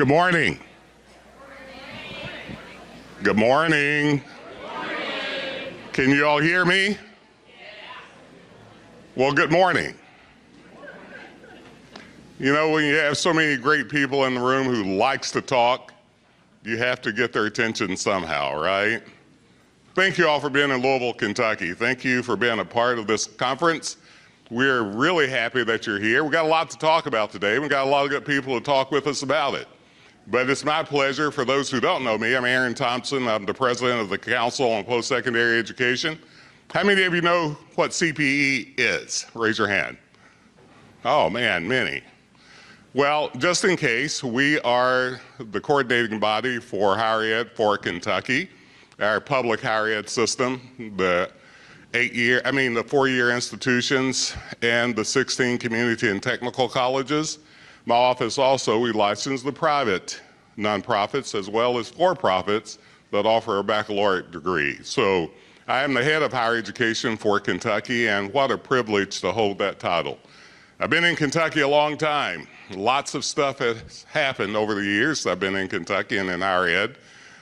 Good morning. Good morning. Can you all hear me? Well, good morning. You know, when you have so many great people in the room who likes to talk, you have to get their attention somehow, right? Thank you all for being in Louisville, Kentucky. Thank you for being a part of this conference. We're really happy that you're here. We've got a lot to talk about today. We've got a lot of good people to talk with us about it. But it's my pleasure, for those who don't know me, I'm Aaron Thompson. I'm the president of the Council on Postsecondary Education. How many of you know what CPE is? Raise your hand. Oh man, many. Well, just in case, we are the coordinating body for higher ed for Kentucky, our public higher ed system, the 4-year institutions and the 16 community and technical colleges. My office also, we license the private nonprofits as well as for-profits that offer a baccalaureate degree. So I am the head of higher education for Kentucky, and what a privilege to hold that title. I've been in Kentucky a long time. Lots of stuff has happened over the years I've been in Kentucky and in higher ed.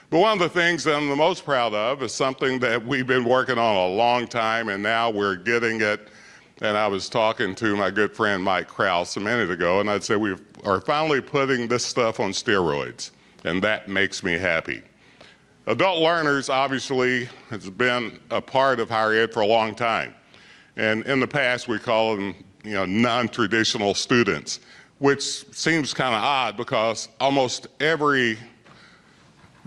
But one of the things that I'm the most proud of is something that we've been working on a long time, and now we're getting it. And I was talking to my good friend Mike Krause a minute ago, and I'd say we are finally putting this stuff on steroids, and that makes me happy. Adult learners obviously has been a part of higher ed for a long time. And in the past, we call them, non-traditional students, which seems kind of odd because almost every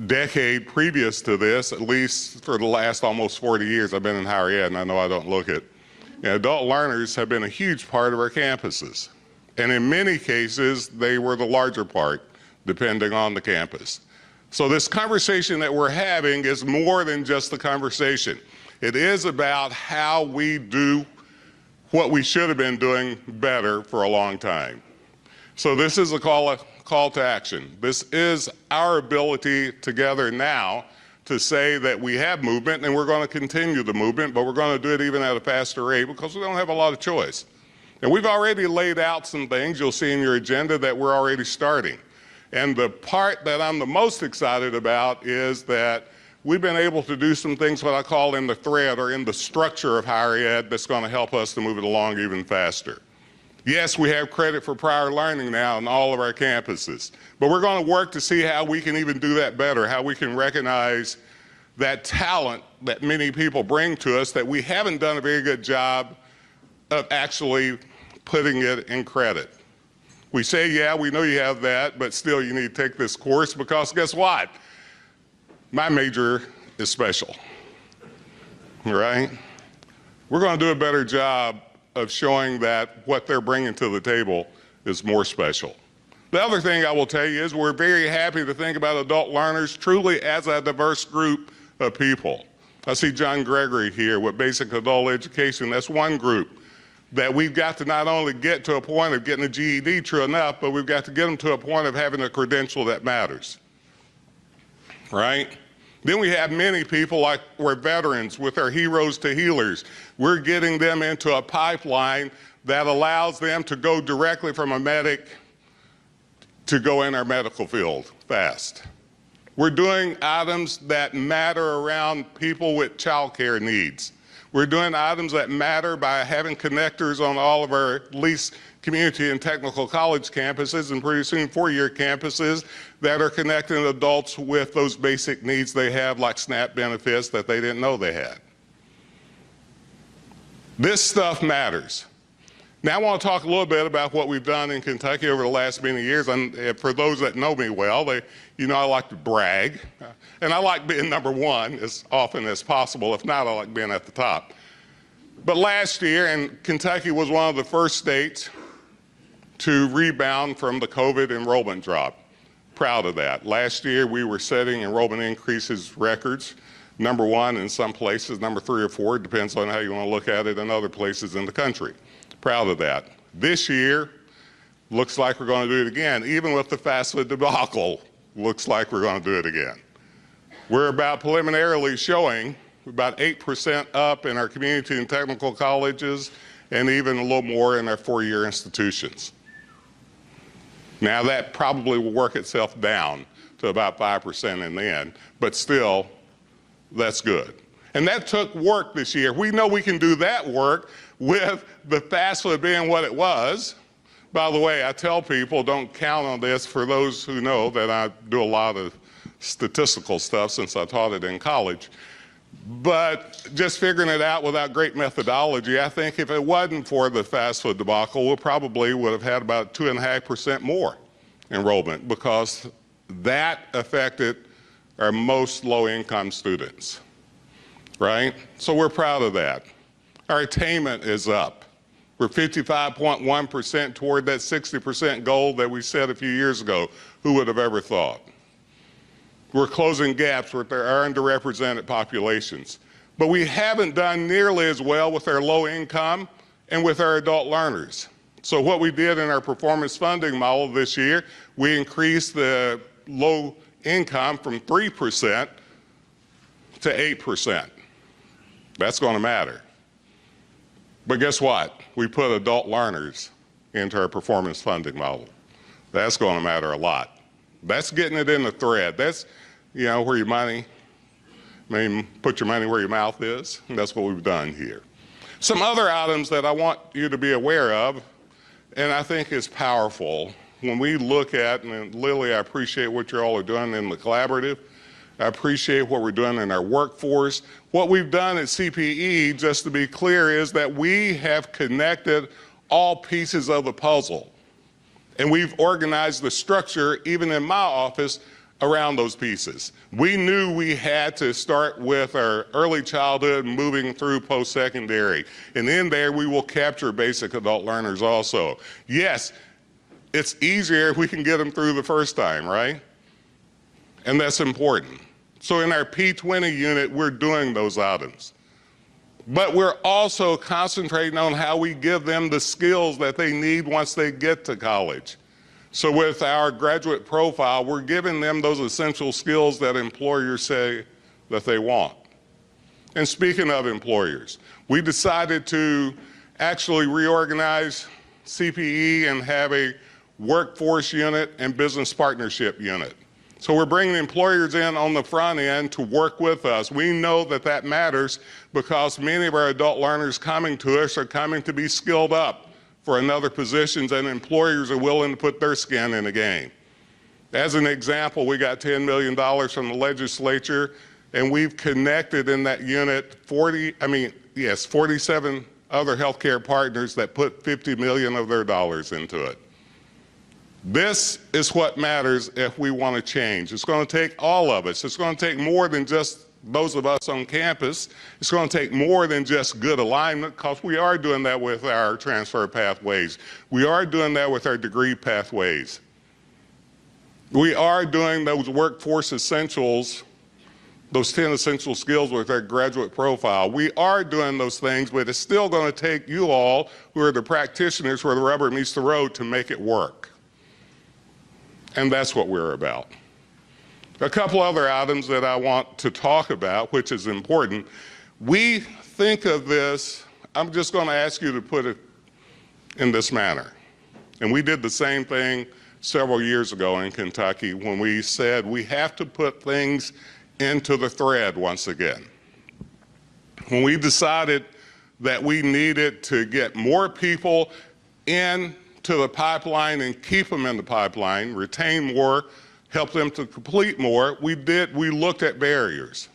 decade previous to this, at least for the last almost 40 years, I've been in higher ed, and I know I don't look it. Adult learners have been a huge part of our campuses. And in many cases, they were the larger part, depending on the campus. So this conversation that we're having is more than just a conversation. It is about how we do what we should have been doing better for a long time. So this is a call to action. This is our ability together now to say that we have movement and we're going to continue the movement, but we're going to do it even at a faster rate because we don't have a lot of choice. And we've already laid out some things you'll see in your agenda that we're already starting. And the part that I'm the most excited about is that we've been able to do some things what I call in the thread or in the structure of higher ed that's going to help us to move it along even faster. Yes, we have credit for prior learning now on all of our campuses, but we're going to work to see how we can even do that better, how we can recognize that talent that many people bring to us that we haven't done a very good job of actually putting it in credit. We say, yeah, we know you have that, but still you need to take this course because guess what? My major is special, right? We're going to do a better job of showing that what they're bringing to the table is more special. The other thing I will tell you is we're very happy to think about adult learners truly as a diverse group of people. I see John Gregory here with basic adult education. That's one group that we've got to not only get to a point of getting a GED, true enough, but we've got to get them to a point of having a credential that matters, right? Then we have many people like we're veterans with our heroes to healers. We're getting them into a pipeline that allows them to go directly from a medic to go in our medical field fast. We're doing items that matter around people with childcare needs. We're doing items that matter by having connectors on all of our at least community and technical college campuses and pretty soon 4-year campuses that are connecting adults with those basic needs they have like SNAP benefits that they didn't know they had. This stuff matters. Now I want to talk a little bit about what we've done in Kentucky over the last many years. And for those that know me well, I like to brag. And I like being number one as often as possible. If not, I like being at the top. But last year, and Kentucky was one of the first states to rebound from the COVID enrollment drop. Proud of that. Last year, we were setting enrollment increases records. Number one in some places, number 3 or 4, depends on how you want to look at it, in other places in the country. Proud of that. This year, looks like we're going to do it again. Even with the FAFSA debacle, looks like we're going to do it again. We're about preliminarily showing about 8% up in our community and technical colleges and even a little more in our 4-year institutions. Now that probably will work itself down to about 5% in the end, but still, that's good. And that took work this year. We know we can do that work with the FAFSA being what it was. By the way, I tell people don't count on this. For those who know that I do a lot of statistical stuff since I taught it in college. But just figuring it out without great methodology, I think if it wasn't for the FAFSA debacle, we probably would have had about 2.5% more enrollment, because that affected our most low-income students, right? So we're proud of that. Our attainment is up. We're 55.1% toward that 60% goal that we set a few years ago. Who would have ever thought? We're closing gaps with our underrepresented populations. But we haven't done nearly as well with our low income and with our adult learners. So what we did in our performance funding model this year, we increased the low income from 3% to 8%. That's going to matter. But guess what? We put adult learners into our performance funding model. That's going to matter a lot. That's getting it in the thread. That's, you know, where your money, put your money where your mouth is. And that's what we've done here. Some other items that I want you to be aware of, and I think is powerful, when we look at, and Lily, I appreciate what you all are doing in the collaborative. I appreciate what we're doing in our workforce. What we've done at CPE, just to be clear, is that we have connected all pieces of the puzzle. And we've organized the structure, even in my office, around those pieces. We knew we had to start with our early childhood, moving through post-secondary. And in there, we will capture basic adult learners also. Yes, it's easier if we can get them through the first time, right? And that's important. So in our P20 unit, we're doing those items. But we're also concentrating on how we give them the skills that they need once they get to college. So with our graduate profile, we're giving them those essential skills that employers say that they want. And speaking of employers, we decided to actually reorganize CPE and have a workforce unit and business partnership unit. So we're bringing employers in on the front end to work with us. We know that that matters because many of our adult learners coming to us are coming to be skilled up for another positions, and employers are willing to put their skin in the game. As an example, we got $10 million from the legislature, and we've connected in that unit 47 other healthcare partners that put $50 million of their dollars into it. This is what matters if we want to change. It's going to take all of us. It's going to take more than just those of us on campus. It's going to take more than just good alignment, because we are doing that with our transfer pathways. We are doing that with our degree pathways. We are doing those workforce essentials, those 10 essential skills with our graduate profile. We are doing those things, but it's still going to take you all, who are the practitioners where the rubber meets the road, to make it work. And that's what we're about. A couple other items that I want to talk about, which is important. We think of this, I'm just going to ask you to put it in this manner. And we did the same thing several years ago in Kentucky when we said we have to put things into the thread once again. When we decided that we needed to get more people into the pipeline and keep them in the pipeline, retain more, help them to complete more, we looked at barriers.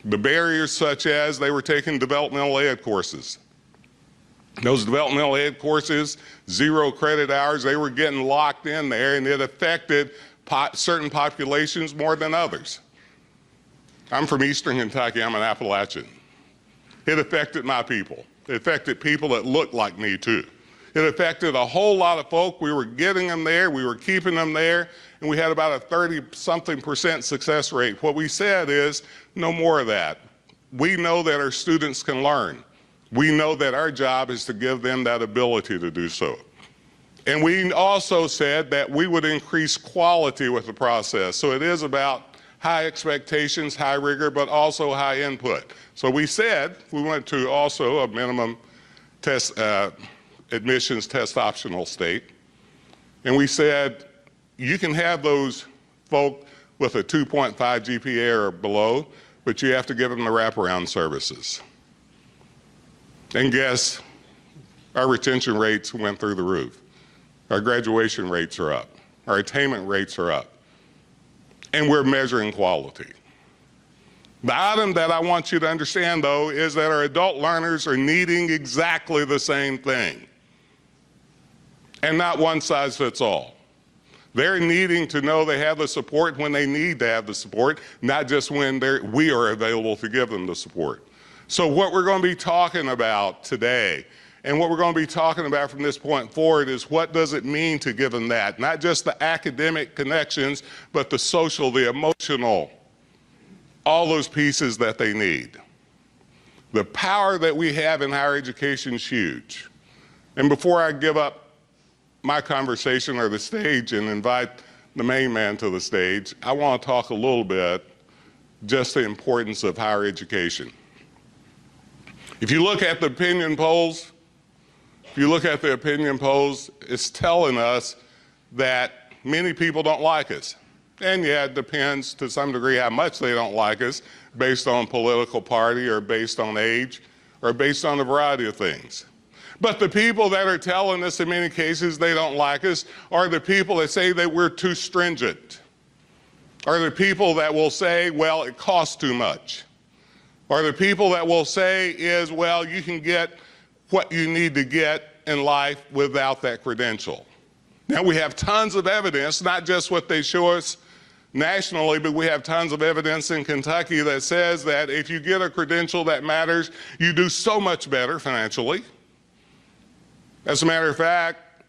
The barriers such as they were taking developmental ed courses. Those developmental ed courses, 0 credit hours, they were getting locked in there, and it affected certain populations more than others. I'm from Eastern Kentucky, I'm an Appalachian. It affected my people. It affected people that looked like me too. It affected a whole lot of folk. We were getting them there, we were keeping them there, and we had about a 30-something% success rate. What we said is, no more of that. We know that our students can learn. We know that our job is to give them that ability to do so. And we also said that we would increase quality with the process. So it is about high expectations, high rigor, but also high input. So we said we went to also a minimum test, admissions test optional state. And we said, you can have those folk with a 2.5 GPA or below, but you have to give them the wraparound services. And guess, our retention rates went through the roof. Our graduation rates are up. Our attainment rates are up. And we're measuring quality. The item that I want you to understand, though, is that our adult learners are needing exactly the same thing. And not one size fits all. They're needing to know they have the support when they need to have the support, not just when we are available to give them the support. So what we're going to be talking about today, and what we're going to be talking about from this point forward, is what does it mean to give them that? Not just the academic connections, but the social, the emotional, all those pieces that they need. The power that we have in higher education is huge. And before I give up my conversation or the stage and invite the main man to the stage, I want to talk a little bit just the importance of higher education. If you look at the opinion polls, it's telling us that many people don't like us. And yeah, it depends to some degree how much they don't like us, based on political party or based on age or based on a variety of things. But the people that are telling us in many cases they don't like us are the people that say that we're too stringent, are the people that will say, well, it costs too much, or the people that will say is, well, you can get what you need to get in life without that credential. Now, we have tons of evidence, not just what they show us nationally, but we have tons of evidence in Kentucky that says that if you get a credential that matters, you do so much better financially. As a matter of fact,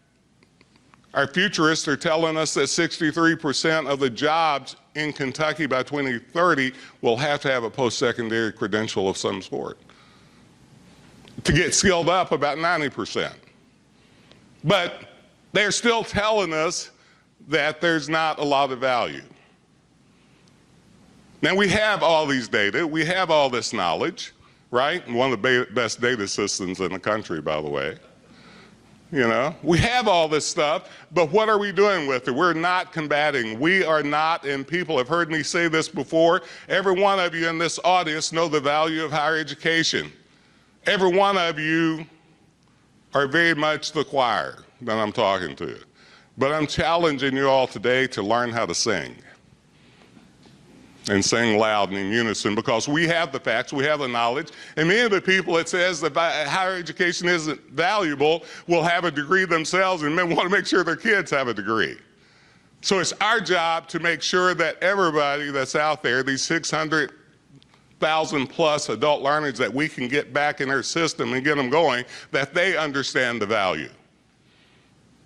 our futurists are telling us that 63% of the jobs in Kentucky by 2030 will have to have a post-secondary credential of some sort. To get skilled up, about 90%. But they're still telling us that there's not a lot of value. Now, we have all these data, we have all this knowledge, right? One of the best data systems in the country, by the way. You know, we have all this stuff, but what are we doing with it? We're not combating. We are not, and people have heard me say this before, every one of you in this audience know the value of higher education. Every one of you are very much the choir that I'm talking to. But I'm challenging you all today to learn how to sing. And sing loud and in unison, because we have the facts, we have the knowledge, and many of the people that says that higher education isn't valuable will have a degree themselves and want to make sure their kids have a degree. So it's our job to make sure that everybody that's out there, these 600,000 plus adult learners that we can get back in our system and get them going, that they understand the value.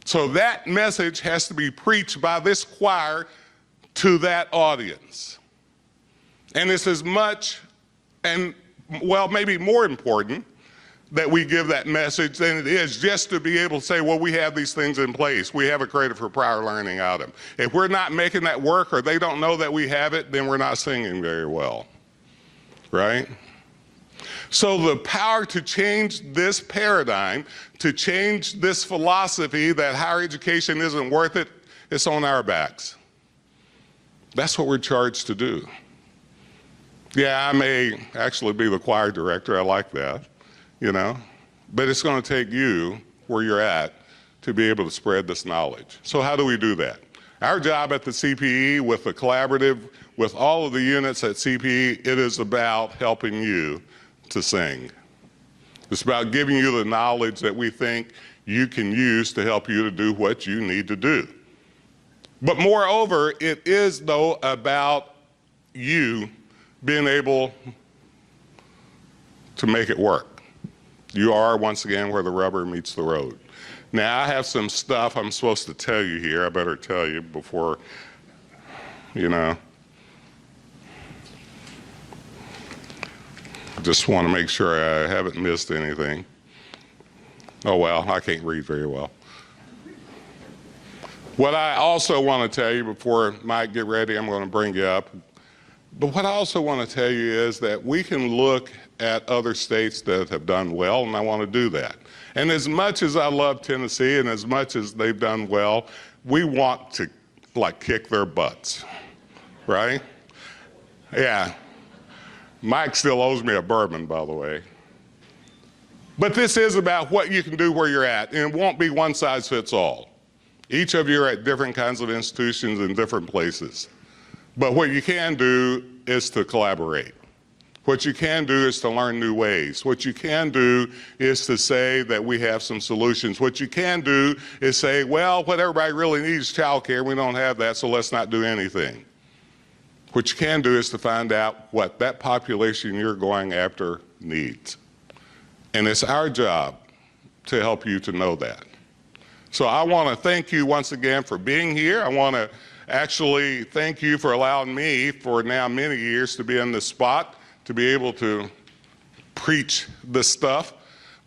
So that message has to be preached by this choir to that audience. And it's as much, and well, maybe more important, that we give that message than it is just to be able to say, well, we have these things in place. We have a credit for prior learning item. If we're not making that work, or they don't know that we have it, then we're not singing very well, right? So the power to change this paradigm, to change this philosophy that higher education isn't worth it, it's on our backs. That's what we're charged to do. Yeah, I may actually be the choir director, I like that, you know, but it's going to take you, where you're at, to be able to spread this knowledge. So how do we do that? Our job at the CPE, with the collaborative, with all of the units at CPE, it is about helping you to sing. It's about giving you the knowledge that we think you can use to help you to do what you need to do. But moreover, it is, though, about you being able to make it work. You are, once again, where the rubber meets the road. Now, I have some stuff I'm supposed to tell you here. I better tell you before, you know. I just want to make sure I haven't missed anything. Oh, well, I can't read very well. What I also want to tell you before Mike get ready, I'm going to bring you up. But what I also want to tell you is that we can look at other states that have done well, and I want to do that. And as much as I love Tennessee and as much as they've done well, we want to kick their butts, right? Yeah. Mike still owes me a bourbon, by the way. But this is about what you can do where you're at, and it won't be one size fits all. Each of you are at different kinds of institutions in different places. But what you can do is to collaborate. What you can do is to learn new ways. What you can do is to say that we have some solutions. What you can do is say, well, what everybody really needs is childcare. We don't have that, so let's not do anything. What you can do is to find out what that population you're going after needs. And it's our job to help you to know that. So I want to thank you once again for being here. I want to actually thank you for allowing me for now many years to be in this spot, to be able to preach this stuff.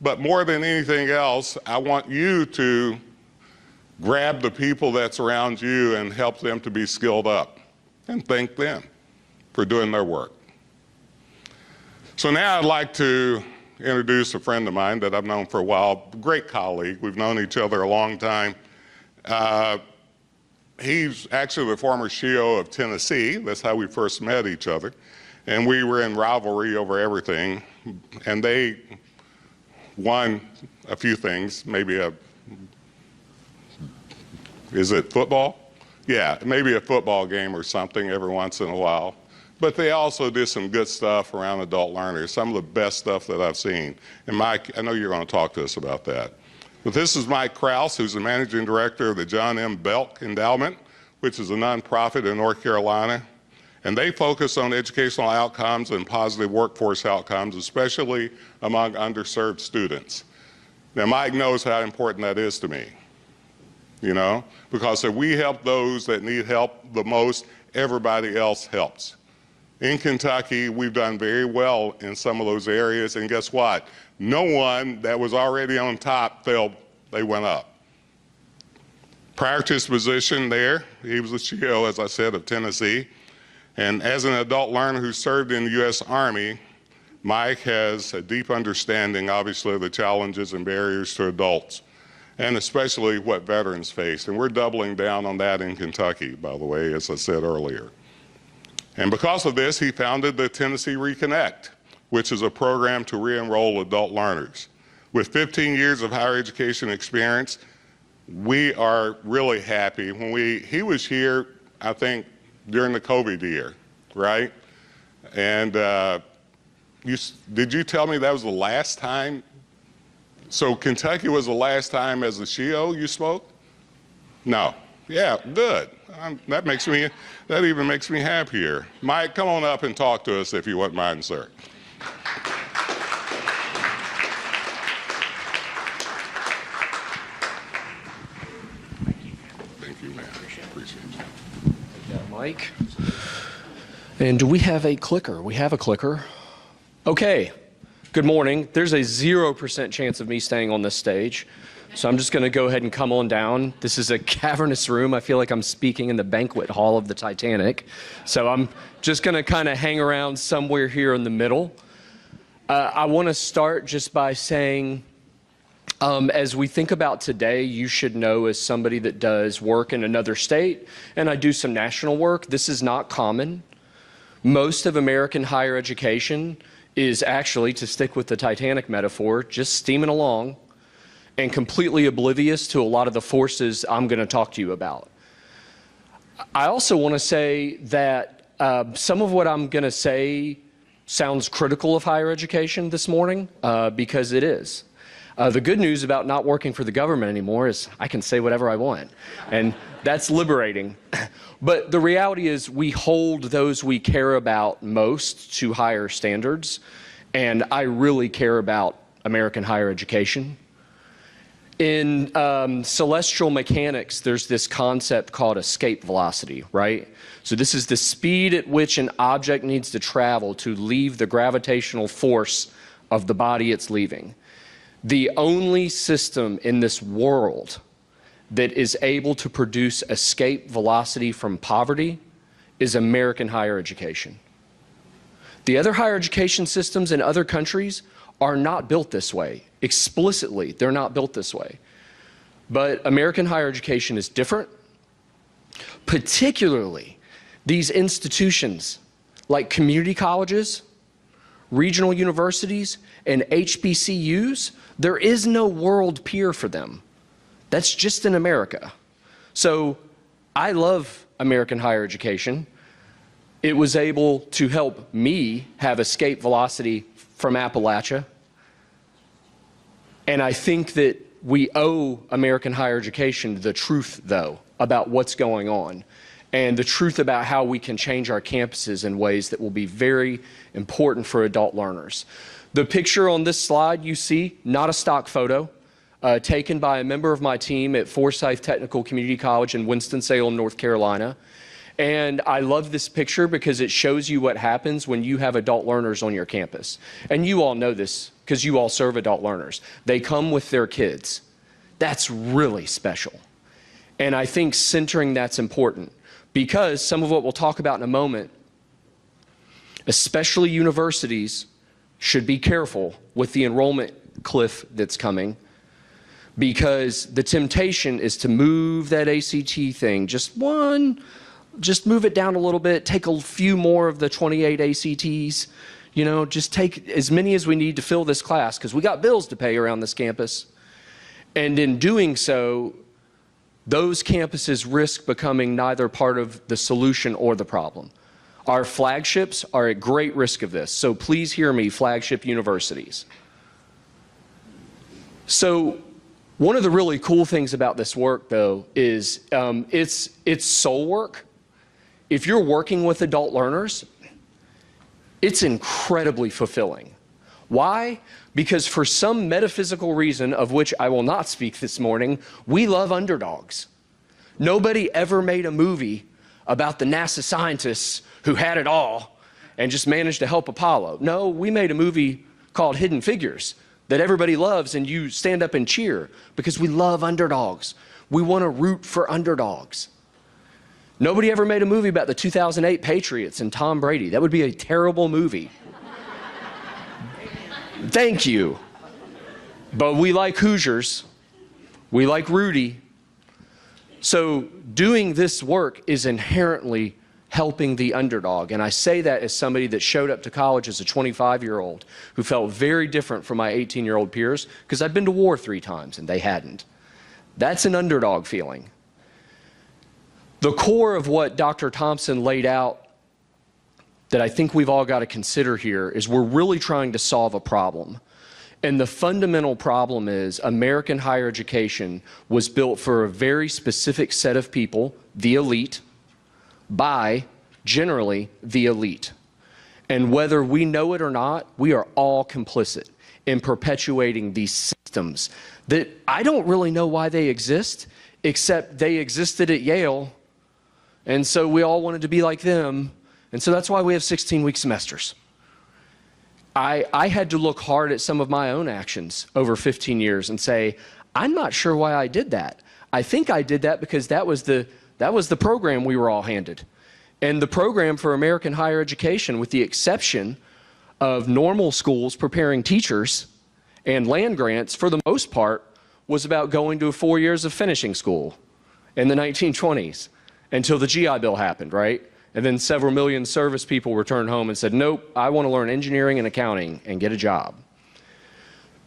But more than anything else, I want you to grab the people that's around you and help them to be skilled up, and thank them for doing their work. So now I'd like to introduce a friend of mine that I've known for a while, great colleague. We've known each other a long time. He's actually the former CEO of Tennessee. That's how we first met each other. And we were in rivalry over everything. And they won a few things, maybe is it football? Yeah, maybe a football game or something every once in a while. But they also did some good stuff around adult learners, some of the best stuff that I've seen. And Mike, I know you're going to talk to us about that. But this is Mike Krause, who's the managing director of the John M. Belk Endowment, which is a nonprofit in North Carolina. And they focus on educational outcomes and positive workforce outcomes, especially among underserved students. Now, Mike knows how important that is to me, you know, because if we help those that need help the most, everybody else helps. In Kentucky, we've done very well in some of those areas, and guess what? No one that was already on top failed, they went up. Prior to his position there, he was the CEO, as I said, of Tennessee. And as an adult learner who served in the U.S. Army, Mike has a deep understanding, obviously, of the challenges and barriers to adults, and especially what veterans face. And we're doubling down on that in Kentucky, by the way, as I said earlier. And because of this, he founded the Tennessee Reconnect, which is a program to re-enroll adult learners. With 15 years of higher education experience, we are really happy. He was here, I think, during the COVID year, right? And did you tell me that was the last time? So Kentucky was the last time as a CEO you spoke? No. Yeah, good. That even makes me happier. Mike, come on up and talk to us if you wouldn't mind, sir. Thank you, man. Appreciate you. Thank you, Mike. And do we have a clicker? We have a clicker. Okay. Good morning. There's a 0% chance of me staying on this stage. So I'm just going to go ahead and come on down. This is a cavernous room. I feel like I'm speaking in the banquet hall of the Titanic. So I'm just going to kind of hang around somewhere here in the middle. I want to start just by saying, as we think about today, you should know as somebody that does work in another state, and I do some national work, this is not common. Most of American higher education is actually, to stick with the Titanic metaphor, just steaming along and completely oblivious to a lot of the forces I'm going to talk to you about. I also want to say that some of what I'm going to say sounds critical of higher education this morning, because it is. The good news about not working for the government anymore is I can say whatever I want, and that's liberating. But the reality is we hold those we care about most to higher standards, and I really care about American higher education. In celestial mechanics, there's this concept called escape velocity, right? So this is the speed at which an object needs to travel to leave the gravitational force of the body it's leaving. The only system in this world that is able to produce escape velocity from poverty is American higher education. The other higher education systems in other countries are not built this way. Explicitly, they're not built this way. But American higher education is different. Particularly, these institutions like community colleges, regional universities, and HBCUs, there is no world peer for them. That's just in America. So I love American higher education. It was able to help me have escape velocity from Appalachia. And I think that we owe American higher education the truth, though, about what's going on and the truth about how we can change our campuses in ways that will be very important for adult learners. The picture on this slide you see, not a stock photo, taken by a member of my team at Forsyth Technical Community College in Winston-Salem, North Carolina. And I love this picture because it shows you what happens when you have adult learners on your campus. And you all know this because you all serve adult learners. They come with their kids. That's really special. And I think centering that's important because some of what we'll talk about in a moment, especially universities, should be careful with the enrollment cliff that's coming because the temptation is to move that ACT thing just move it down a little bit, take a few more of the 28 ACTs, just take as many as we need to fill this class because we got bills to pay around this campus. And in doing so, those campuses risk becoming neither part of the solution or the problem. Our flagships are at great risk of this, so please hear me, flagship universities. So one of the really cool things about this work, though, is it's soul work. If you're working with adult learners, it's incredibly fulfilling. Why? Because for some metaphysical reason, of which I will not speak this morning, we love underdogs. Nobody ever made a movie about the NASA scientists who had it all and just managed to help Apollo. No, we made a movie called Hidden Figures that everybody loves and you stand up and cheer because we love underdogs. We want to root for underdogs. Nobody ever made a movie about the 2008 Patriots and Tom Brady. That would be a terrible movie. Thank you. But we like Hoosiers. We like Rudy. So doing this work is inherently helping the underdog. And I say that as somebody that showed up to college as a 25-year-old who felt very different from my 18-year-old peers because I'd been to war 3 times and they hadn't. That's an underdog feeling. The core of what Dr. Thompson laid out that I think we've all got to consider here is we're really trying to solve a problem. And the fundamental problem is American higher education was built for a very specific set of people, the elite, by generally the elite. And whether we know it or not, we are all complicit in perpetuating these systems that I don't really know why they exist, except they existed at Yale, and so we all wanted to be like them, and so that's why we have 16-week semesters. I had to look hard at some of my own actions over 15 years and say, I'm not sure why I did that. I think I did that because that was the program we were all handed. And the program for American higher education, with the exception of normal schools preparing teachers and land grants, for the most part, was about going to 4 years of finishing school in the 1920s until the GI Bill happened, right? And then several million service people returned home and said, nope, I want to learn engineering and accounting and get a job.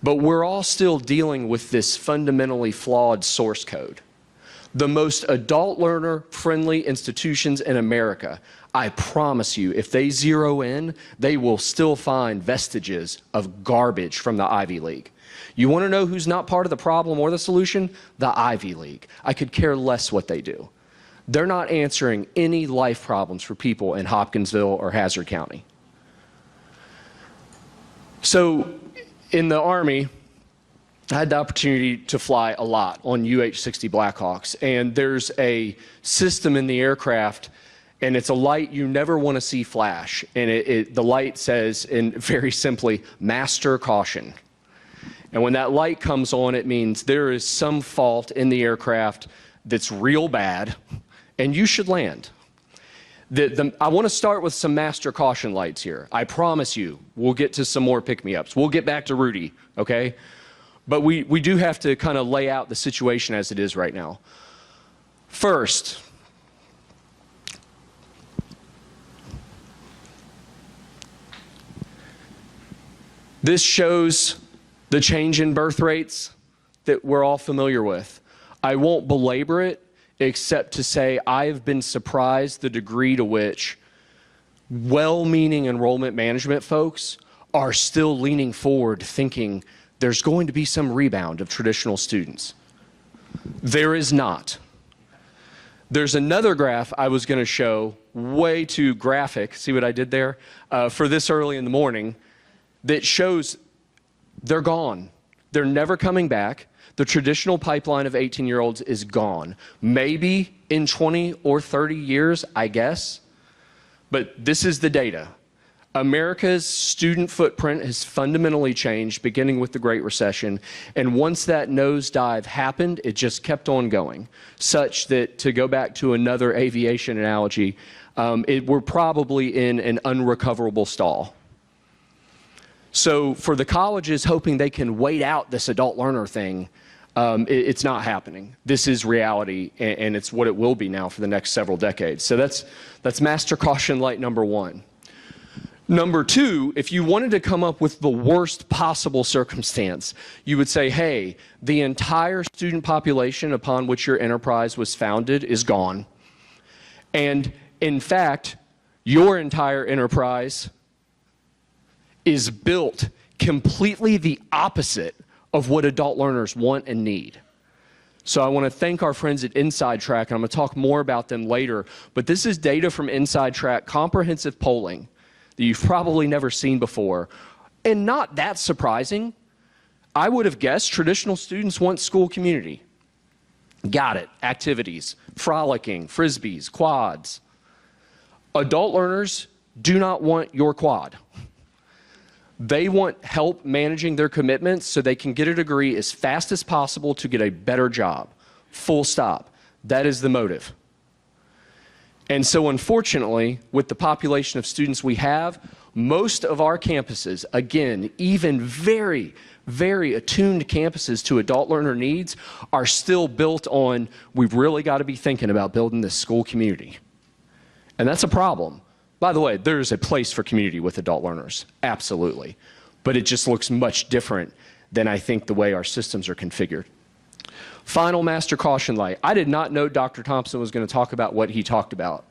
But we're all still dealing with this fundamentally flawed source code. The most adult learner friendly institutions in America, I promise you, if they zero in, they will still find vestiges of garbage from the Ivy League. You want to know who's not part of the problem or the solution? The Ivy League. I could care less what they do. They're not answering any life problems for people in Hopkinsville or Hazard County. So in the Army, I had the opportunity to fly a lot on UH-60 Blackhawks, and there's a system in the aircraft, and it's a light you never want to see flash, and the light says, very simply, master caution. And when that light comes on, it means there is some fault in the aircraft that's real bad, and you should land. I want to start with some master caution lights here. I promise you, we'll get to some more pick-me-ups. We'll get back to Rudy, okay? But we do have to kind of lay out the situation as it is right now. First, this shows the change in birth rates that we're all familiar with. I won't belabor it, except to say I have been surprised the degree to which well-meaning enrollment management folks are still leaning forward thinking there's going to be some rebound of traditional students. There is not. There's another graph I was going to show, way too graphic, see what I did there, for this early in the morning, that shows they're gone. They're never coming back. The traditional pipeline of 18-year-olds is gone. Maybe in 20 or 30 years, I guess. But this is the data. America's student footprint has fundamentally changed, beginning with the Great Recession. And once that nosedive happened, it just kept on going, such that, to go back to another aviation analogy, we're probably in an unrecoverable stall. So for the colleges hoping they can wait out this adult learner thing, it's not happening. This is reality, and it's what it will be now for the next several decades. So that's master caution light number one. Number two, if you wanted to come up with the worst possible circumstance, you would say, hey, the entire student population upon which your enterprise was founded is gone. And in fact, your entire enterprise is built completely the opposite of what adult learners want and need. So I want to thank our friends at Inside Track, and I'm going to talk more about them later, but this is data from Inside Track, comprehensive polling that you've probably never seen before. And not that surprising. I would have guessed traditional students want school community. Got it. Activities, frolicking, frisbees, quads. Adult learners do not want your quad. They want help managing their commitments so they can get a degree as fast as possible to get a better job. Full stop. That is the motive. And so unfortunately, with the population of students we have, most of our campuses, again, even very, very attuned campuses to adult learner needs, are still built on, we've really got to be thinking about building this school community. And that's a problem. By the way, there's a place for community with adult learners, absolutely. But it just looks much different than I think the way our systems are configured. Final master caution light. I did not know Dr. Thompson was going to talk about what he talked about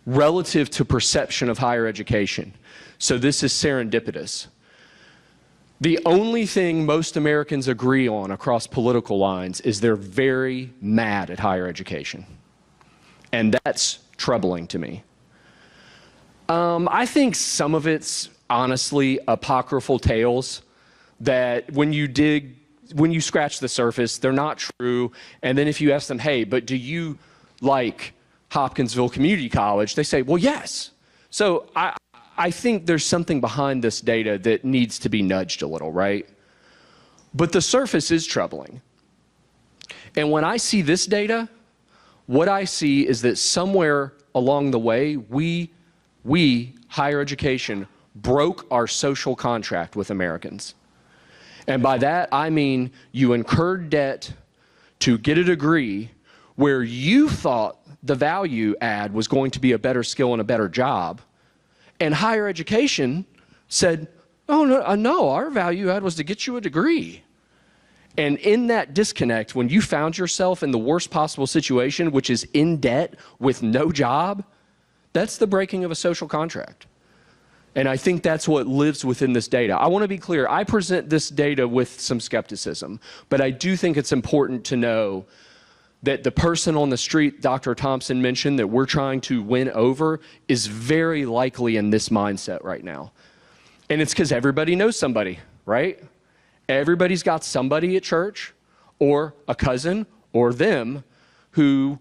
relative to perception of higher education. So this is serendipitous. The only thing most Americans agree on across political lines is they're very mad at higher education. And that's troubling to me. I think some of it's honestly apocryphal tales that when you scratch the surface, they're not true. And then if you ask them, hey, but do you like Hopkinsville Community College? They say, well, yes. So I think there's something behind this data that needs to be nudged a little, right? But the surface is troubling. And when I see this data, what I see is that somewhere along the way, we, higher education, broke our social contract with Americans. And by that, I mean you incurred debt to get a degree where you thought the value add was going to be a better skill and a better job. And higher education said, oh, no, our value add was to get you a degree. And in that disconnect, when you found yourself in the worst possible situation, which is in debt with no job, that's the breaking of a social contract. And I think that's what lives within this data. I want to be clear, I present this data with some skepticism, but I do think it's important to know that the person on the street Dr. Thompson mentioned that we're trying to win over is very likely in this mindset right now. And it's because everybody knows somebody, right? Everybody's got somebody at church or a cousin or them who,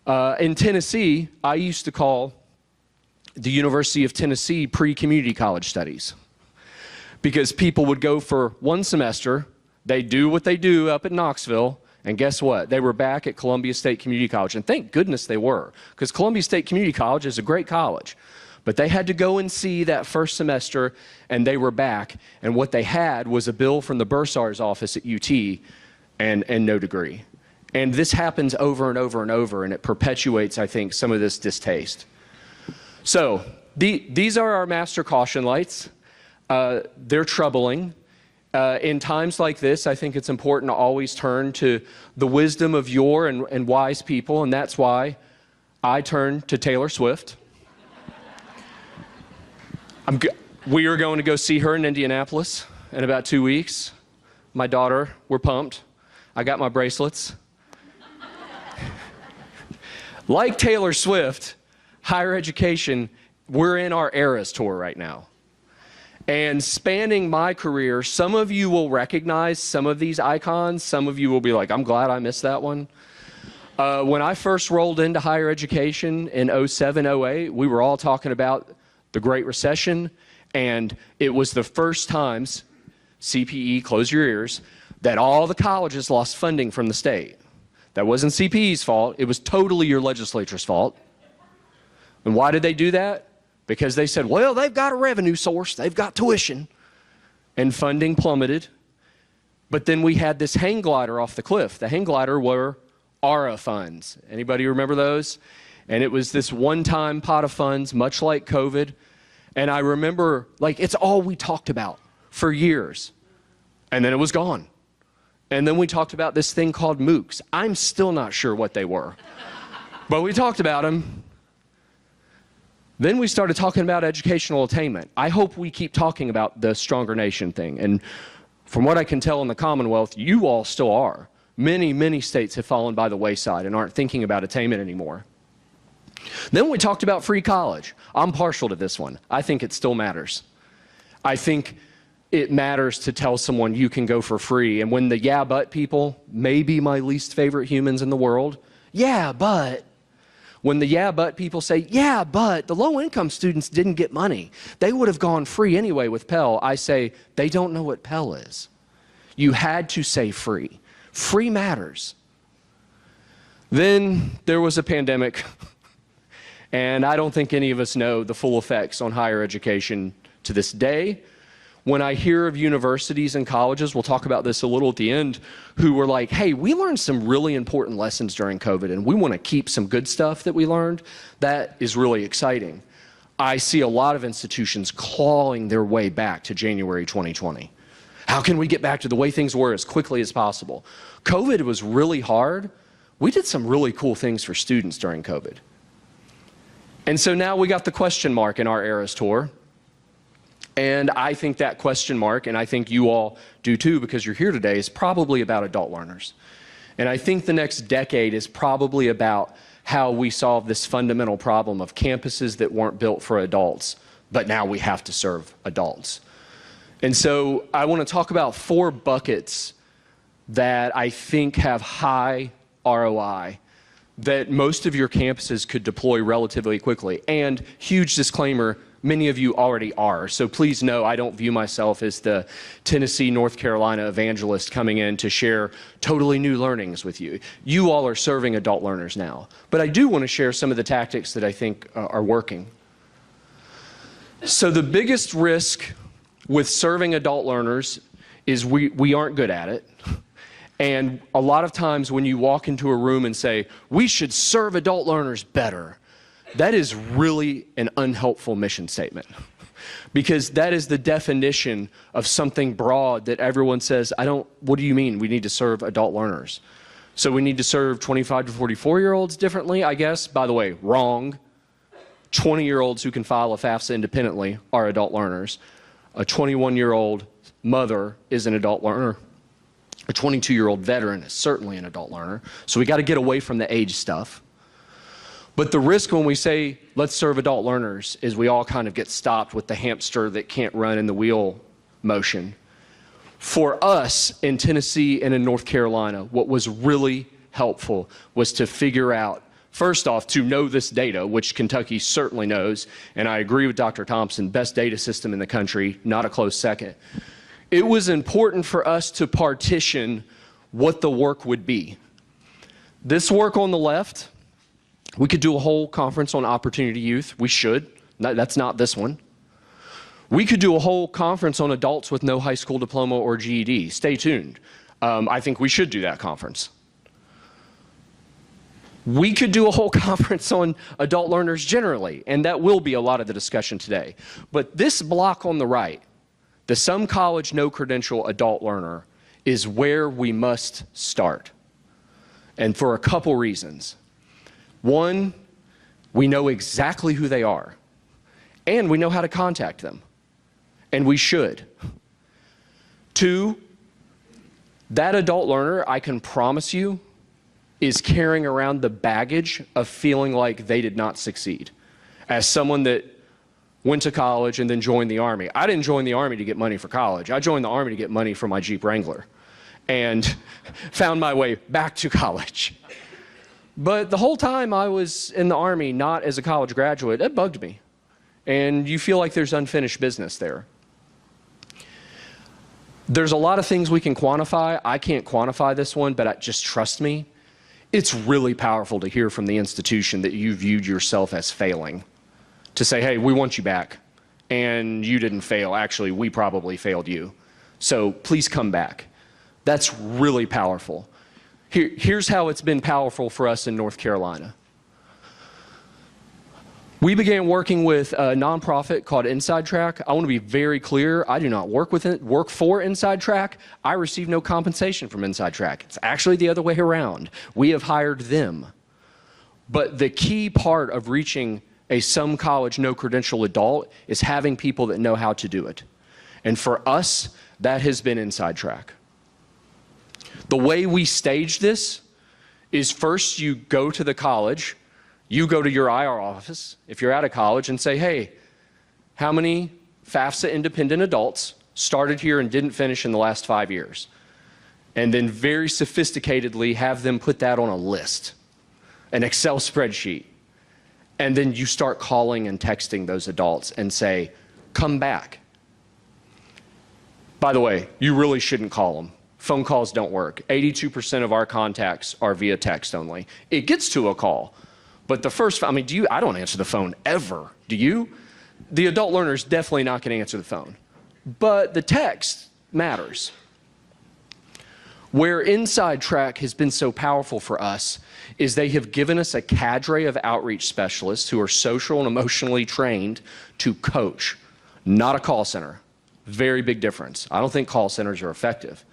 in Tennessee, I used to call the University of Tennessee pre-community college studies, because people would go for one semester, they do what they do up at Knoxville, And guess what? They were back at Columbia State Community College. And thank goodness they were, because Columbia State Community College is a great college. But they had to go and see that first semester, and they were back. And what they had was a bill from the bursar's office at UT and no degree. And this happens over and over and over, and it perpetuates, I think, some of this distaste. So these are our master caution lights. They're troubling. In times like this, I think it's important to always turn to the wisdom of your and wise people, and that's why I turn to Taylor Swift. We are going to go see her in Indianapolis in about 2 weeks. My daughter, we're pumped. I got my bracelets. Like Taylor Swift, higher education, we're in our Eras tour right now. And spanning my career, some of you will recognize some of these icons. Some of you will be like, I'm glad I missed that one. When I first rolled into higher education in 07, 08, we were all talking about the Great Recession, and it was the first times, CPE, close your ears, that all the colleges lost funding from the state. That wasn't CPE's fault. It was totally your legislature's fault. And why did they do that? Because they said, well, they've got a revenue source, they've got tuition, and funding plummeted. But then we had this hang glider off the cliff. The hang glider were ARA funds. Anybody remember those? And it was this one-time pot of funds, much like COVID. And I remember, like, it's all we talked about for years. And then it was gone. And then we talked about this thing called MOOCs. I'm still not sure what they were. But we talked about them. Then we started talking about educational attainment. I hope we keep talking about the Stronger Nation thing. And from what I can tell in the Commonwealth, you all still are. Many, many states have fallen by the wayside and aren't thinking about attainment anymore. Then we talked about free college. I'm partial to this one. I think it still matters. I think it matters to tell someone you can go for free. And when the yeah, but people, maybe my least favorite humans in the world, yeah, but. When the yeah, but people say, yeah, but the low-income students didn't get money. They would have gone free anyway with Pell. I say, they don't know what Pell is. You had to say free. Free matters. Then there was a pandemic, and I don't think any of us know the full effects on higher education to this day. When I hear of universities and colleges, we'll talk about this a little at the end, who were like, hey, we learned some really important lessons during COVID, and we want to keep some good stuff that we learned. That is really exciting. I see a lot of institutions clawing their way back to January 2020. How can we get back to the way things were as quickly as possible? COVID was really hard. We did some really cool things for students during COVID. And so now we got the question mark in our Eras tour. And I think that question mark, and I think you all do too because you're here today, is probably about adult learners. And I think the next decade is probably about how we solve this fundamental problem of campuses that weren't built for adults, but now we have to serve adults. And so I want to talk about 4 buckets that I think have high ROI that most of your campuses could deploy relatively quickly. And huge disclaimer, many of you already are. So please know I don't view myself as the Tennessee, North Carolina evangelist coming in to share totally new learnings with you. You all are serving adult learners now. But I do want to share some of the tactics that I think are working. So the biggest risk with serving adult learners is we aren't good at it. And a lot of times when you walk into a room and say, we should serve adult learners better, that is really an unhelpful mission statement, because that is the definition of something broad that everyone says, what do you mean we need to serve adult learners? So we need to serve 25 to 44-year-olds differently, I guess. By the way, wrong. 20-year-olds who can file a FAFSA independently are adult learners. A 21-year-old mother is an adult learner. A 22-year-old veteran is certainly an adult learner. So we got to get away from the age stuff. But the risk when we say, let's serve adult learners, is we all kind of get stopped with the hamster that can't run in the wheel motion. For us in Tennessee and in North Carolina, what was really helpful was to figure out, first off, to know this data, which Kentucky certainly knows, and I agree with Dr. Thompson, best data system in the country, not a close second. It was important for us to partition what the work would be. This work on the left, we could do a whole conference on opportunity youth. We should. That's not this one. We could do a whole conference on adults with no high school diploma or GED. Stay tuned. I think we should do that conference. We could do a whole conference on adult learners generally, and that will be a lot of the discussion today. But this block on the right, the some college, no credential adult learner, is where we must start. And for a couple reasons. One, we know exactly who they are, and we know how to contact them, and we should. Two, that adult learner, I can promise you, is carrying around the baggage of feeling like they did not succeed. As someone that went to college and then joined the Army. I didn't join the Army to get money for college. I joined the Army to get money for my Jeep Wrangler and found my way back to college. But the whole time I was in the Army, not as a college graduate, it bugged me. And you feel like there's unfinished business there. There's a lot of things we can quantify. I can't quantify this one, but just trust me. It's really powerful to hear from the institution that you viewed yourself as failing. To say, hey, we want you back, and you didn't fail. Actually, we probably failed you. So please come back. That's really powerful. Here's how it's been powerful for us in North Carolina. We began working with a nonprofit called Inside Track. I want to be very clear. I do not work for Inside Track. I receive no compensation from Inside Track. It's actually the other way around. We have hired them. But the key part of reaching a some college, no credential adult is having people that know how to do it. And for us, that has been Inside Track. The way we stage this is first you go to the college, you go to your IR office, if you're out of college, and say, hey, how many FAFSA independent adults started here and didn't finish in the last 5 years? And then very sophisticatedly have them put that on a list, an Excel spreadsheet. And then you start calling and texting those adults and say, come back. By the way, you really shouldn't call them. Phone calls don't work. 82% of our contacts are via text only. It gets to a call. But the first, I don't answer the phone ever. Do you? The adult learner is definitely not going to answer the phone. But the text matters. Where Inside Track has been so powerful for us is they have given us a cadre of outreach specialists who are social and emotionally trained to coach, not a call center. Very big difference. I don't think call centers are effective.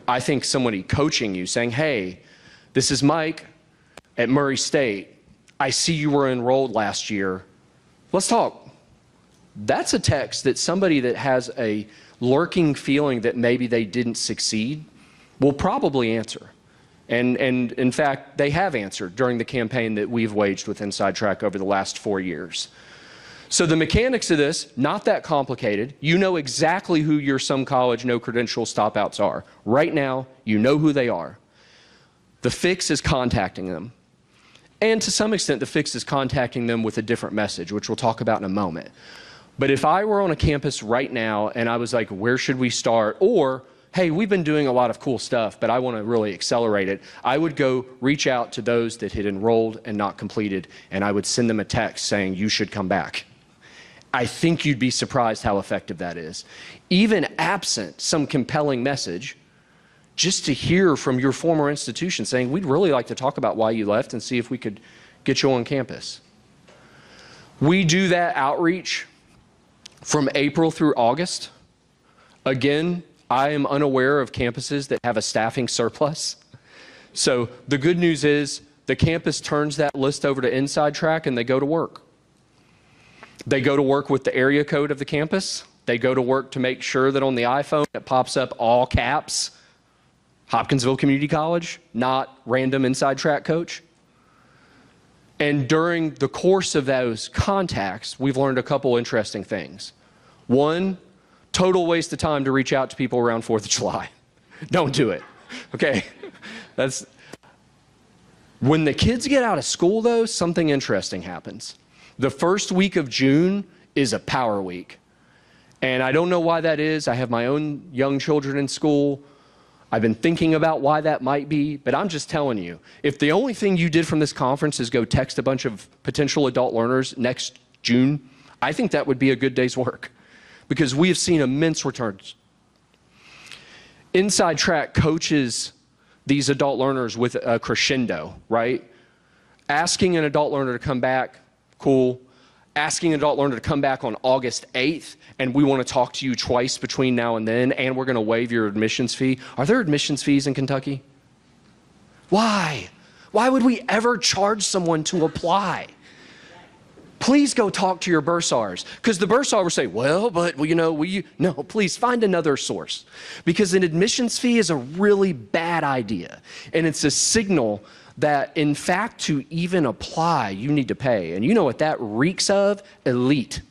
I think somebody coaching you saying, hey, this is Mike at Murray State. I see you were enrolled last year. Let's talk. That's a text that somebody that has a lurking feeling that maybe they didn't succeed will probably answer. And in fact, they have answered during the campaign that we've waged with Inside Track over the last 4 years. So the mechanics of this, not that complicated. You know exactly who your some college, no credential stop-outs are. Right now, you know who they are. The fix is contacting them. And to some extent, the fix is contacting them with a different message, which we'll talk about in a moment. But if I were on a campus right now and I was like, where should we start? Or, hey, we've been doing a lot of cool stuff, but I want to really accelerate it, I would go reach out to those that had enrolled and not completed, and I would send them a text saying, you should come back. I think you'd be surprised how effective that is. Even absent some compelling message, just to hear from your former institution saying, we'd really like to talk about why you left and see if we could get you on campus. We do that outreach from April through August. Again, I am unaware of campuses that have a staffing surplus. So the good news is the campus turns that list over to Inside Track and they go to work. They go to work with the area code of the campus. They go to work to make sure that on the iPhone it pops up all caps, Hopkinsville Community College, not random Inside Track coach. And during the course of those contacts, we've learned a couple interesting things. One, total waste of time to reach out to people around 4th of July. Don't do it, okay? When the kids get out of school, though, something interesting happens. The first week of June is a power week. And I don't know why that is. I have my own young children in school. I've been thinking about why that might be, but I'm just telling you, if the only thing you did from this conference is go text a bunch of potential adult learners next June, I think that would be a good day's work, because we have seen immense returns. Inside Track coaches these adult learners with a crescendo, right? Asking an adult learner to come back, cool. Asking an adult learner to come back on August 8th, and we want to talk to you twice between now and then, and we're going to waive your admissions fee. Are there admissions fees in Kentucky? Why? Why would we ever charge someone to apply? Please go talk to your bursars, because the bursar will say, well, but no, please find another source, because an admissions fee is a really bad idea, and it's a signal that, in fact, to even apply, you need to pay. And you know what that reeks of? Elite.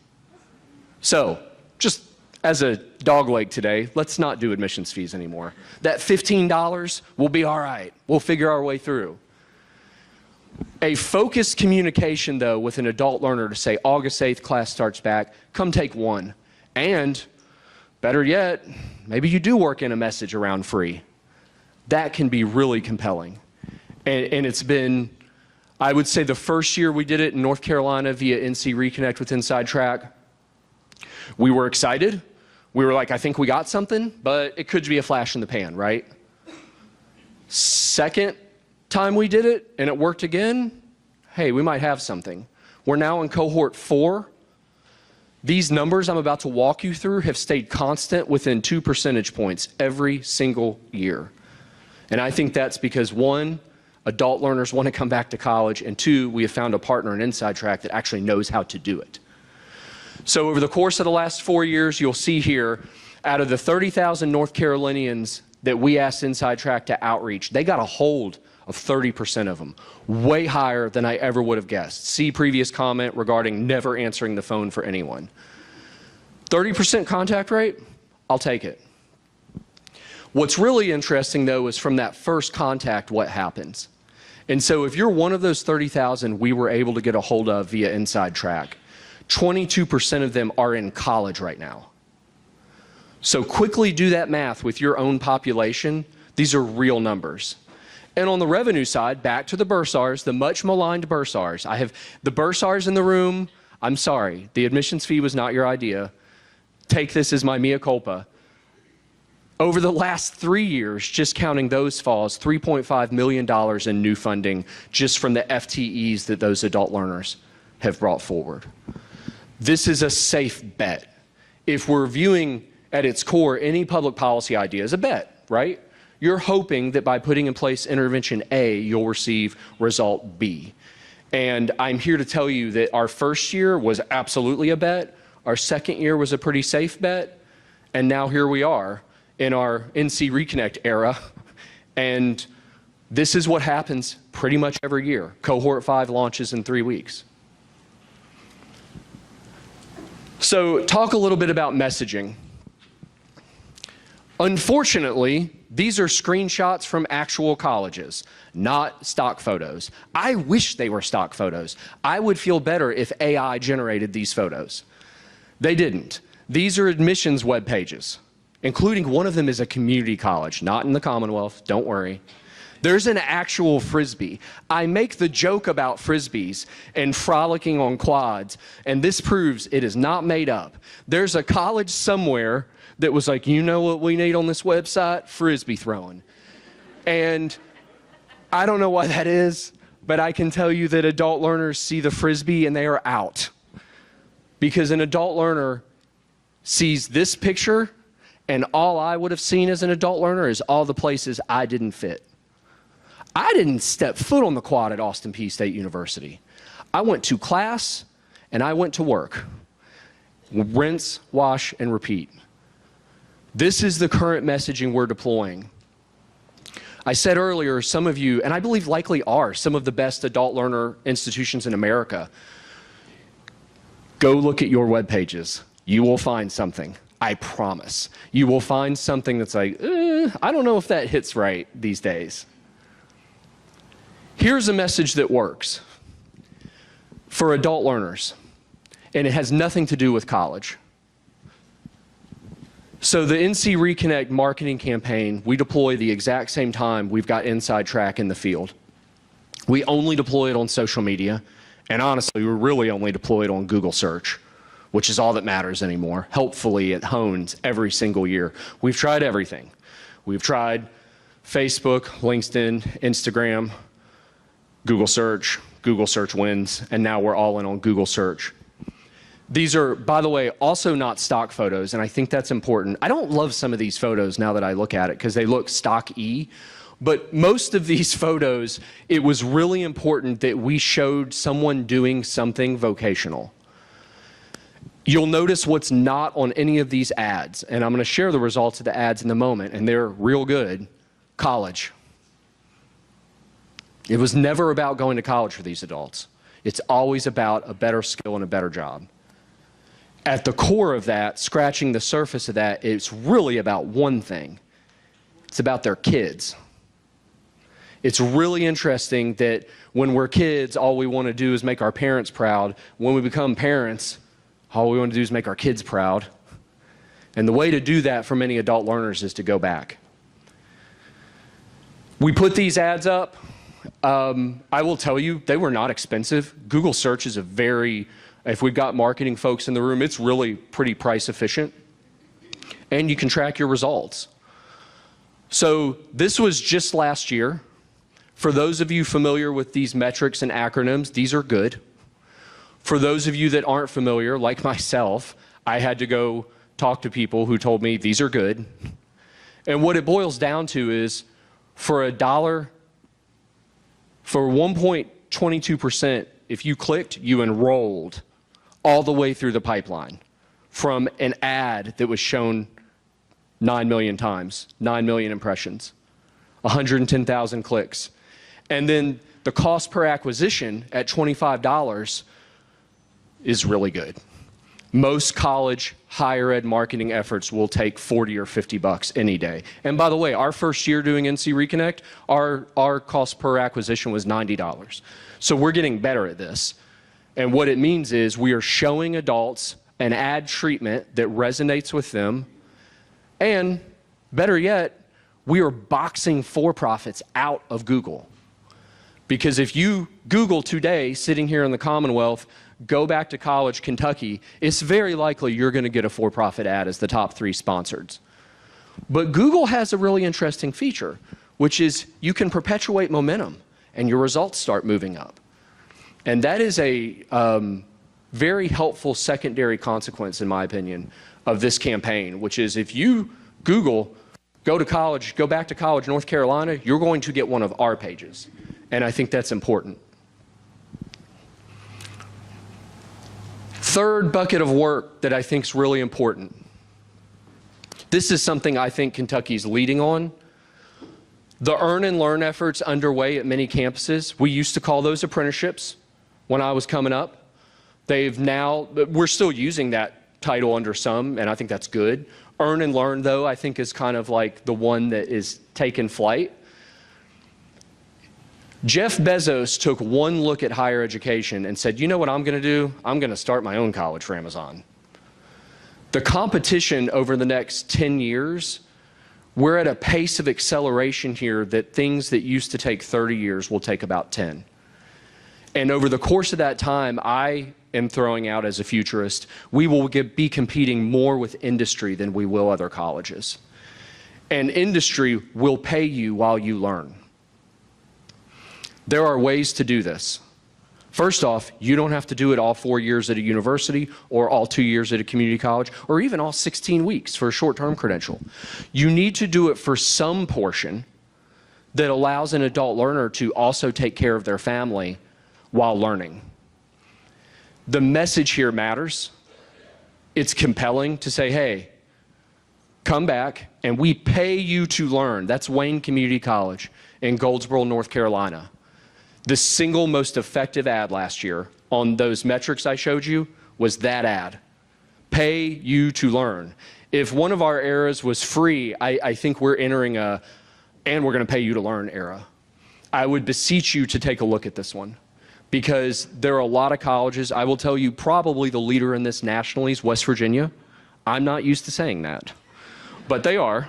So, just as a dogleg today, let's not do admissions fees anymore. That $15 will be all right. We'll figure our way through. A focused communication, though, with an adult learner to say, August 8th, class starts back, come take one. And, better yet, maybe you do work in a message around free. That can be really compelling. And it's been, I would say the first year we did it in North Carolina via NC Reconnect with Inside Track, we were excited. We were like, I think we got something, but it could be a flash in the pan, right? Second time we did it and it worked again, hey, we might have something. We're now in cohort 4. These numbers I'm about to walk you through have stayed constant within 2 percentage points every single year. And I think that's because, 1, adult learners want to come back to college, and 2, we have found a partner in Inside Track that actually knows how to do it. So over the course of the last 4 years, you'll see here, out of the 30,000 North Carolinians that we asked Inside Track to outreach, they got a hold of 30% of them, way higher than I ever would have guessed. See previous comment regarding never answering the phone for anyone. 30% contact rate, I'll take it. What's really interesting, though, is from that first contact, what happens. And so if you're one of those 30,000 we were able to get a hold of via Inside Track, 22% of them are in college right now. So quickly do that math with your own population. These are real numbers. And on the revenue side, back to the bursars, the much maligned bursars. I have the bursars in the room. I'm sorry, the admissions fee was not your idea. Take this as my mea culpa. Over the last 3 years, just counting those falls, $3.5 million in new funding just from the FTEs that those adult learners have brought forward. This is a safe bet. If we're viewing at its core any public policy idea as a bet, right? You're hoping that by putting in place intervention A, you'll receive result B. And I'm here to tell you that our first year was absolutely a bet. Our second year was a pretty safe bet. And now here we are in our NC Reconnect era. And this is what happens pretty much every year. Cohort 5 launches in 3 weeks. So talk a little bit about messaging. Unfortunately, these are screenshots from actual colleges, not stock photos. I wish they were stock photos. I would feel better if AI generated these photos. They didn't. These are admissions web pages, including one of them is a community college, not in the Commonwealth, don't worry. There's an actual Frisbee. I make the joke about Frisbees and frolicking on quads, and this proves it is not made up. There's a college somewhere that was like, you know what we need on this website? Frisbee throwing. And I don't know why that is, but I can tell you that adult learners see the Frisbee and they are out. Because an adult learner sees this picture, and all I would have seen as an adult learner is all the places I didn't fit. I didn't step foot on the quad at Austin Peay State University. I went to class and I went to work. Rinse, wash, and repeat. This is the current messaging we're deploying. I said earlier, some of you, and I believe likely are, some of the best adult learner institutions in America. Go look at your web pages. You will find something. I promise. You will find something that's like, I don't know if that hits right these days. Here's a message that works for adult learners, and it has nothing to do with college. So the NC Reconnect marketing campaign, we deploy the exact same time we've got inside track in the field. We only deploy it on social media, and honestly, we really only deploy it on Google search, which is all that matters anymore. Helpfully, it hones every single year. We've tried everything. We've tried Facebook, LinkedIn, Instagram, Google search wins, and now we're all in on Google search. These are, by the way, also not stock photos, and I think that's important. I don't love some of these photos now that I look at it because they look stock-y, but most of these photos, it was really important that we showed someone doing something vocational. You'll notice what's not on any of these ads, and I'm going to share the results of the ads in a moment, and they're real good. College. It was never about going to college for these adults. It's always about a better skill and a better job. At the core of that, scratching the surface of that, it's really about one thing. It's about their kids. It's really interesting that when we're kids, all we want to do is make our parents proud. When we become parents, all we want to do is make our kids proud. And the way to do that for many adult learners is to go back. We put these ads up. I will tell you, they were not expensive. Google search is if we've got marketing folks in the room, it's really pretty price efficient. And you can track your results. So this was just last year. For those of you familiar with these metrics and acronyms, these are good. For those of you that aren't familiar, like myself, I had to go talk to people who told me these are good. And what it boils down to is for $1, for 1.22%, if you clicked, you enrolled all the way through the pipeline from an ad that was shown 9 million times, 9 million impressions, 110,000 clicks. And then the cost per acquisition at $25 is really good. Most college higher ed marketing efforts will take 40 or 50 bucks any day. And by the way, our first year doing NC Reconnect, our cost per acquisition was $90. So we're getting better at this. And what it means is we are showing adults an ad treatment that resonates with them. And better yet, we are boxing for-profits out of Google. Because if you Google today, sitting here in the Commonwealth, go back to college, Kentucky, it's very likely you're going to get a for-profit ad as the top 3 sponsored. But Google has a really interesting feature, which is you can perpetuate momentum and your results start moving up. And that is a very helpful secondary consequence, in my opinion, of this campaign, which is if you Google, go back to college, North Carolina, you're going to get one of our pages. And I think that's important. Third bucket of work that I think is really important. This is something I think Kentucky's leading on. The earn and learn efforts underway at many campuses. We used to call those apprenticeships when I was coming up. We're still using that title under some, and I think that's good. Earn and learn, though, I think is kind of like the one that is taking flight. Jeff Bezos took one look at higher education and said, you know what I'm going to do? I'm going to start my own college for Amazon. The competition over the next 10 years, we're at a pace of acceleration here that things that used to take 30 years will take about 10. And over the course of that time, I am throwing out as a futurist, we will be competing more with industry than we will other colleges. And industry will pay you while you learn. There are ways to do this. First off, you don't have to do it all 4 years at a university or all 2 years at a community college or even all 16 weeks for a short-term credential. You need to do it for some portion that allows an adult learner to also take care of their family while learning. The message here matters. It's compelling to say, hey, come back and we pay you to learn. That's Wayne Community College in Goldsboro, North Carolina. The single most effective ad last year on those metrics I showed you was that ad. Pay you to learn. If one of our eras was free, I think we're entering and we're going to pay you to learn era. I would beseech you to take a look at this one because there are a lot of colleges. I will tell you probably the leader in this nationally is West Virginia. I'm not used to saying that. but they are.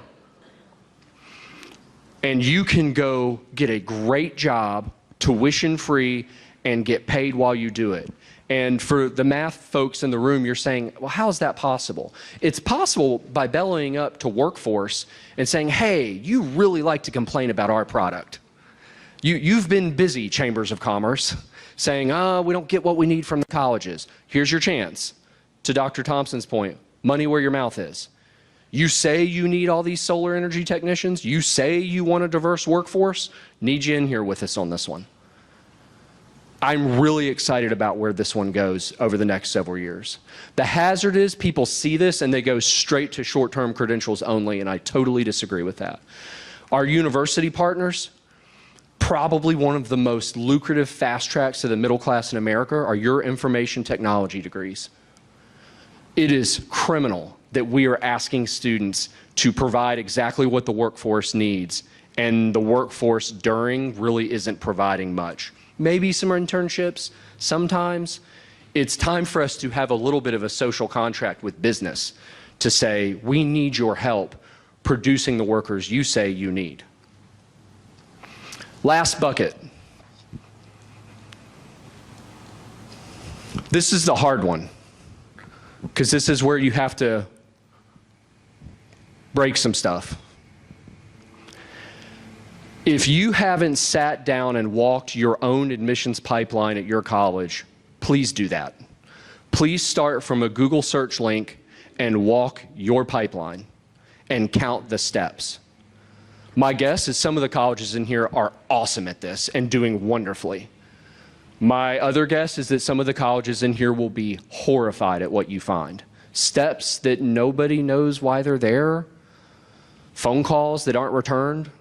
And you can go get a great job, tuition-free, and get paid while you do it. And for the math folks in the room, you're saying, well, how is that possible? It's possible by bellying up to workforce and saying, hey, you really like to complain about our product. You've been busy, chambers of commerce, saying, we don't get what we need from the colleges. Here's your chance. To Dr. Thompson's point, money where your mouth is. You say you need all these solar energy technicians. You say you want a diverse workforce. Need you in here with us on this one. I'm really excited about where this one goes over the next several years. The hazard is people see this and they go straight to short-term credentials only, and I totally disagree with that. Our university partners, probably one of the most lucrative fast tracks to the middle class in America are your information technology degrees. It is criminal that we are asking students to provide exactly what the workforce needs, and the workforce during really isn't providing much. Maybe some internships, sometimes. It's time for us to have a little bit of a social contract with business to say, we need your help producing the workers you say you need. Last bucket. This is the hard one, because this is where you have to break some stuff. If you haven't sat down and walked your own admissions pipeline at your college, please do that. Please start from a Google search link and walk your pipeline and count the steps. My guess is some of the colleges in here are awesome at this and doing wonderfully. My other guess is that some of the colleges in here will be horrified at what you find. Steps that nobody knows why they're there, phone calls that aren't returned.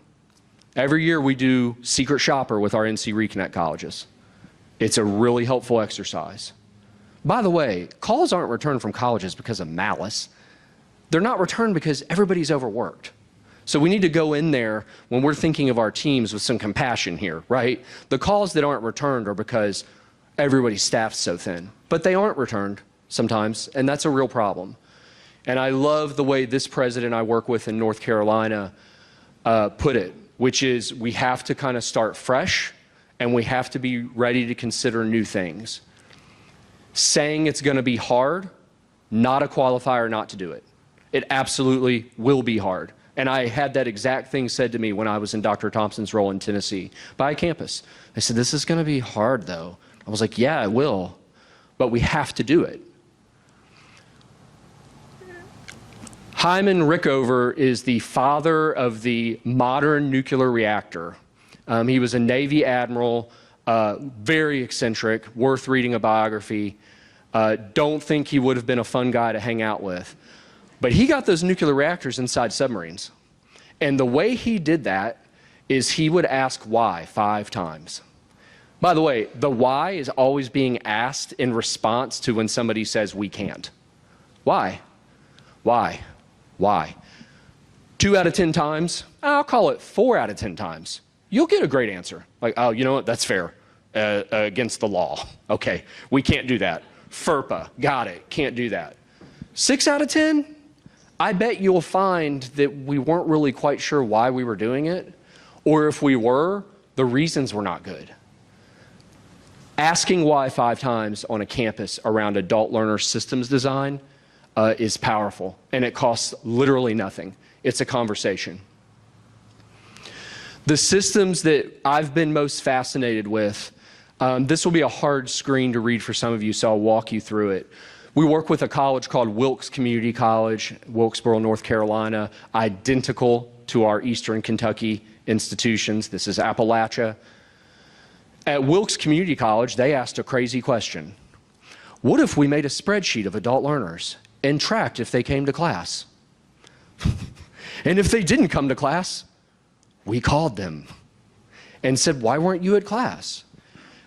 Every year we do Secret Shopper with our NC Reconnect colleges. It's a really helpful exercise. By the way, calls aren't returned from colleges because of malice. They're not returned because everybody's overworked. So we need to go in there when we're thinking of our teams with some compassion here, right? The calls that aren't returned are because everybody's staff's so thin. But they aren't returned sometimes, and that's a real problem. And I love the way this president I work with in North Carolina put it, which is we have to kind of start fresh and we have to be ready to consider new things. Saying it's going to be hard, not a qualifier not to do it. It absolutely will be hard. And I had that exact thing said to me when I was in Dr. Thompson's role in Tennessee by a campus. I said, this is going to be hard though. I was like, yeah, it will, but we have to do it. Hyman Rickover is the father of the modern nuclear reactor. He was a Navy admiral, very eccentric, worth reading a biography. Don't think he would have been a fun guy to hang out with. But he got those nuclear reactors inside submarines. And the way he did that is he would ask why 5 times. By the way, the why is always being asked in response to when somebody says we can't. Why? Why? Why? 2 out of 10 times, I'll call it 4 out of 10 times. You'll get a great answer. Like, oh, you know what, that's fair. Against the law. Okay, we can't do that. FERPA, got it, can't do that. 6 out of 10, I bet you'll find that we weren't really quite sure why we were doing it, or if we were, the reasons were not good. Asking why 5 times on a campus around adult learner systems design is powerful, and it costs literally nothing. It's a conversation. The systems that I've been most fascinated with, this will be a hard screen to read for some of you, so I'll walk you through it. We work with a college called Wilkes Community College, Wilkesboro, North Carolina, identical to our Eastern Kentucky institutions. This is Appalachia. At Wilkes Community College, they asked a crazy question. What if we made a spreadsheet of adult learners and tracked if they came to class? And if they didn't come to class, we called them and said, why weren't you at class?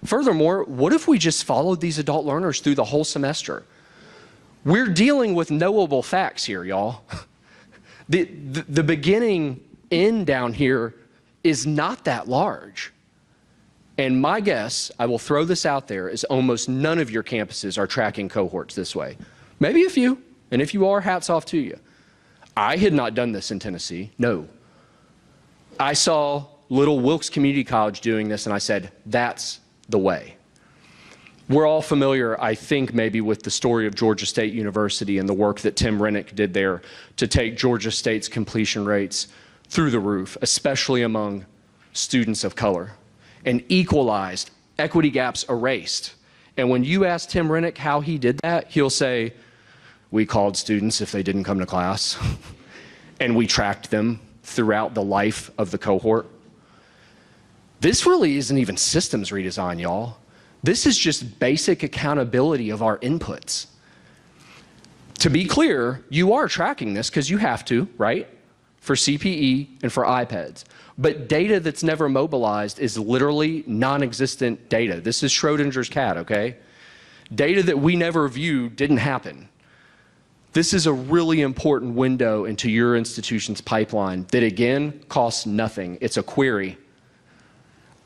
Furthermore, what if we just followed these adult learners through the whole semester? We're dealing with knowable facts here, y'all. The beginning end down here is not that large. And my guess, I will throw this out there, is almost none of your campuses are tracking cohorts this way. Maybe a few, and if you are, hats off to you. I had not done this in Tennessee, no. I saw little Wilkes Community College doing this, and I said, that's the way. We're all familiar, I think, maybe with the story of Georgia State University and the work that Tim Rennick did there to take Georgia State's completion rates through the roof, especially among students of color, and equalized, equity gaps erased. And when you ask Tim Rennick how he did that, he'll say, we called students if they didn't come to class, and we tracked them throughout the life of the cohort. This really isn't even systems redesign, y'all. This is just basic accountability of our inputs. To be clear, you are tracking this because you have to, right? For CPE and for iPads. But data that's never mobilized is literally non-existent data. This is Schrodinger's cat, okay? Data that we never viewed didn't happen. This is a really important window into your institution's pipeline that, again, costs nothing. It's a query.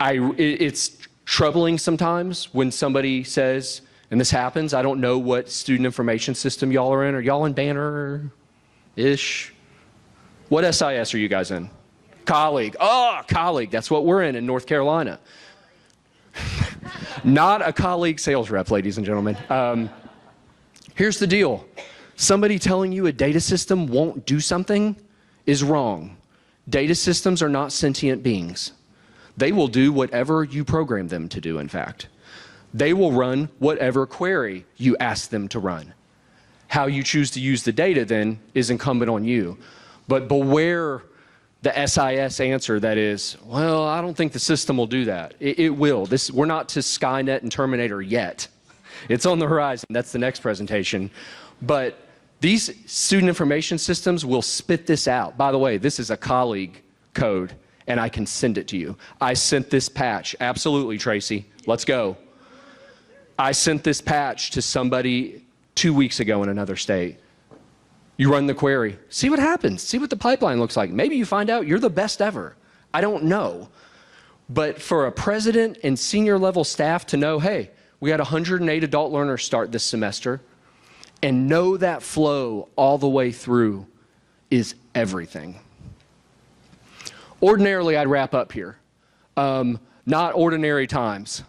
It's troubling sometimes when somebody says, and this happens, I don't know what student information system y'all are in. Are y'all in Banner-ish? What SIS are you guys in? Colleague. Oh, Colleague. That's what we're in North Carolina. Not a Colleague sales rep, ladies and gentlemen. Here's the deal. Somebody telling you a data system won't do something is wrong. Data systems are not sentient beings. They will do whatever you program them to do, in fact. They will run whatever query you ask them to run. How you choose to use the data, then, is incumbent on you. But beware the SIS answer that is, well, I don't think the system will do that. It will. We're not to Skynet and Terminator yet. It's on the horizon. That's the next presentation. But these student information systems will spit this out. By the way, this is a Colleague code, and I can send it to you. I sent this patch. Absolutely, Tracy. Let's go. I sent this patch to somebody 2 weeks ago in another state. You run the query. See what happens. See what the pipeline looks like. Maybe you find out you're the best ever. I don't know. But for a president and senior level staff to know, hey, we had 108 adult learners start this semester, and know that flow all the way through is everything. Ordinarily, I'd wrap up here. Not ordinary times.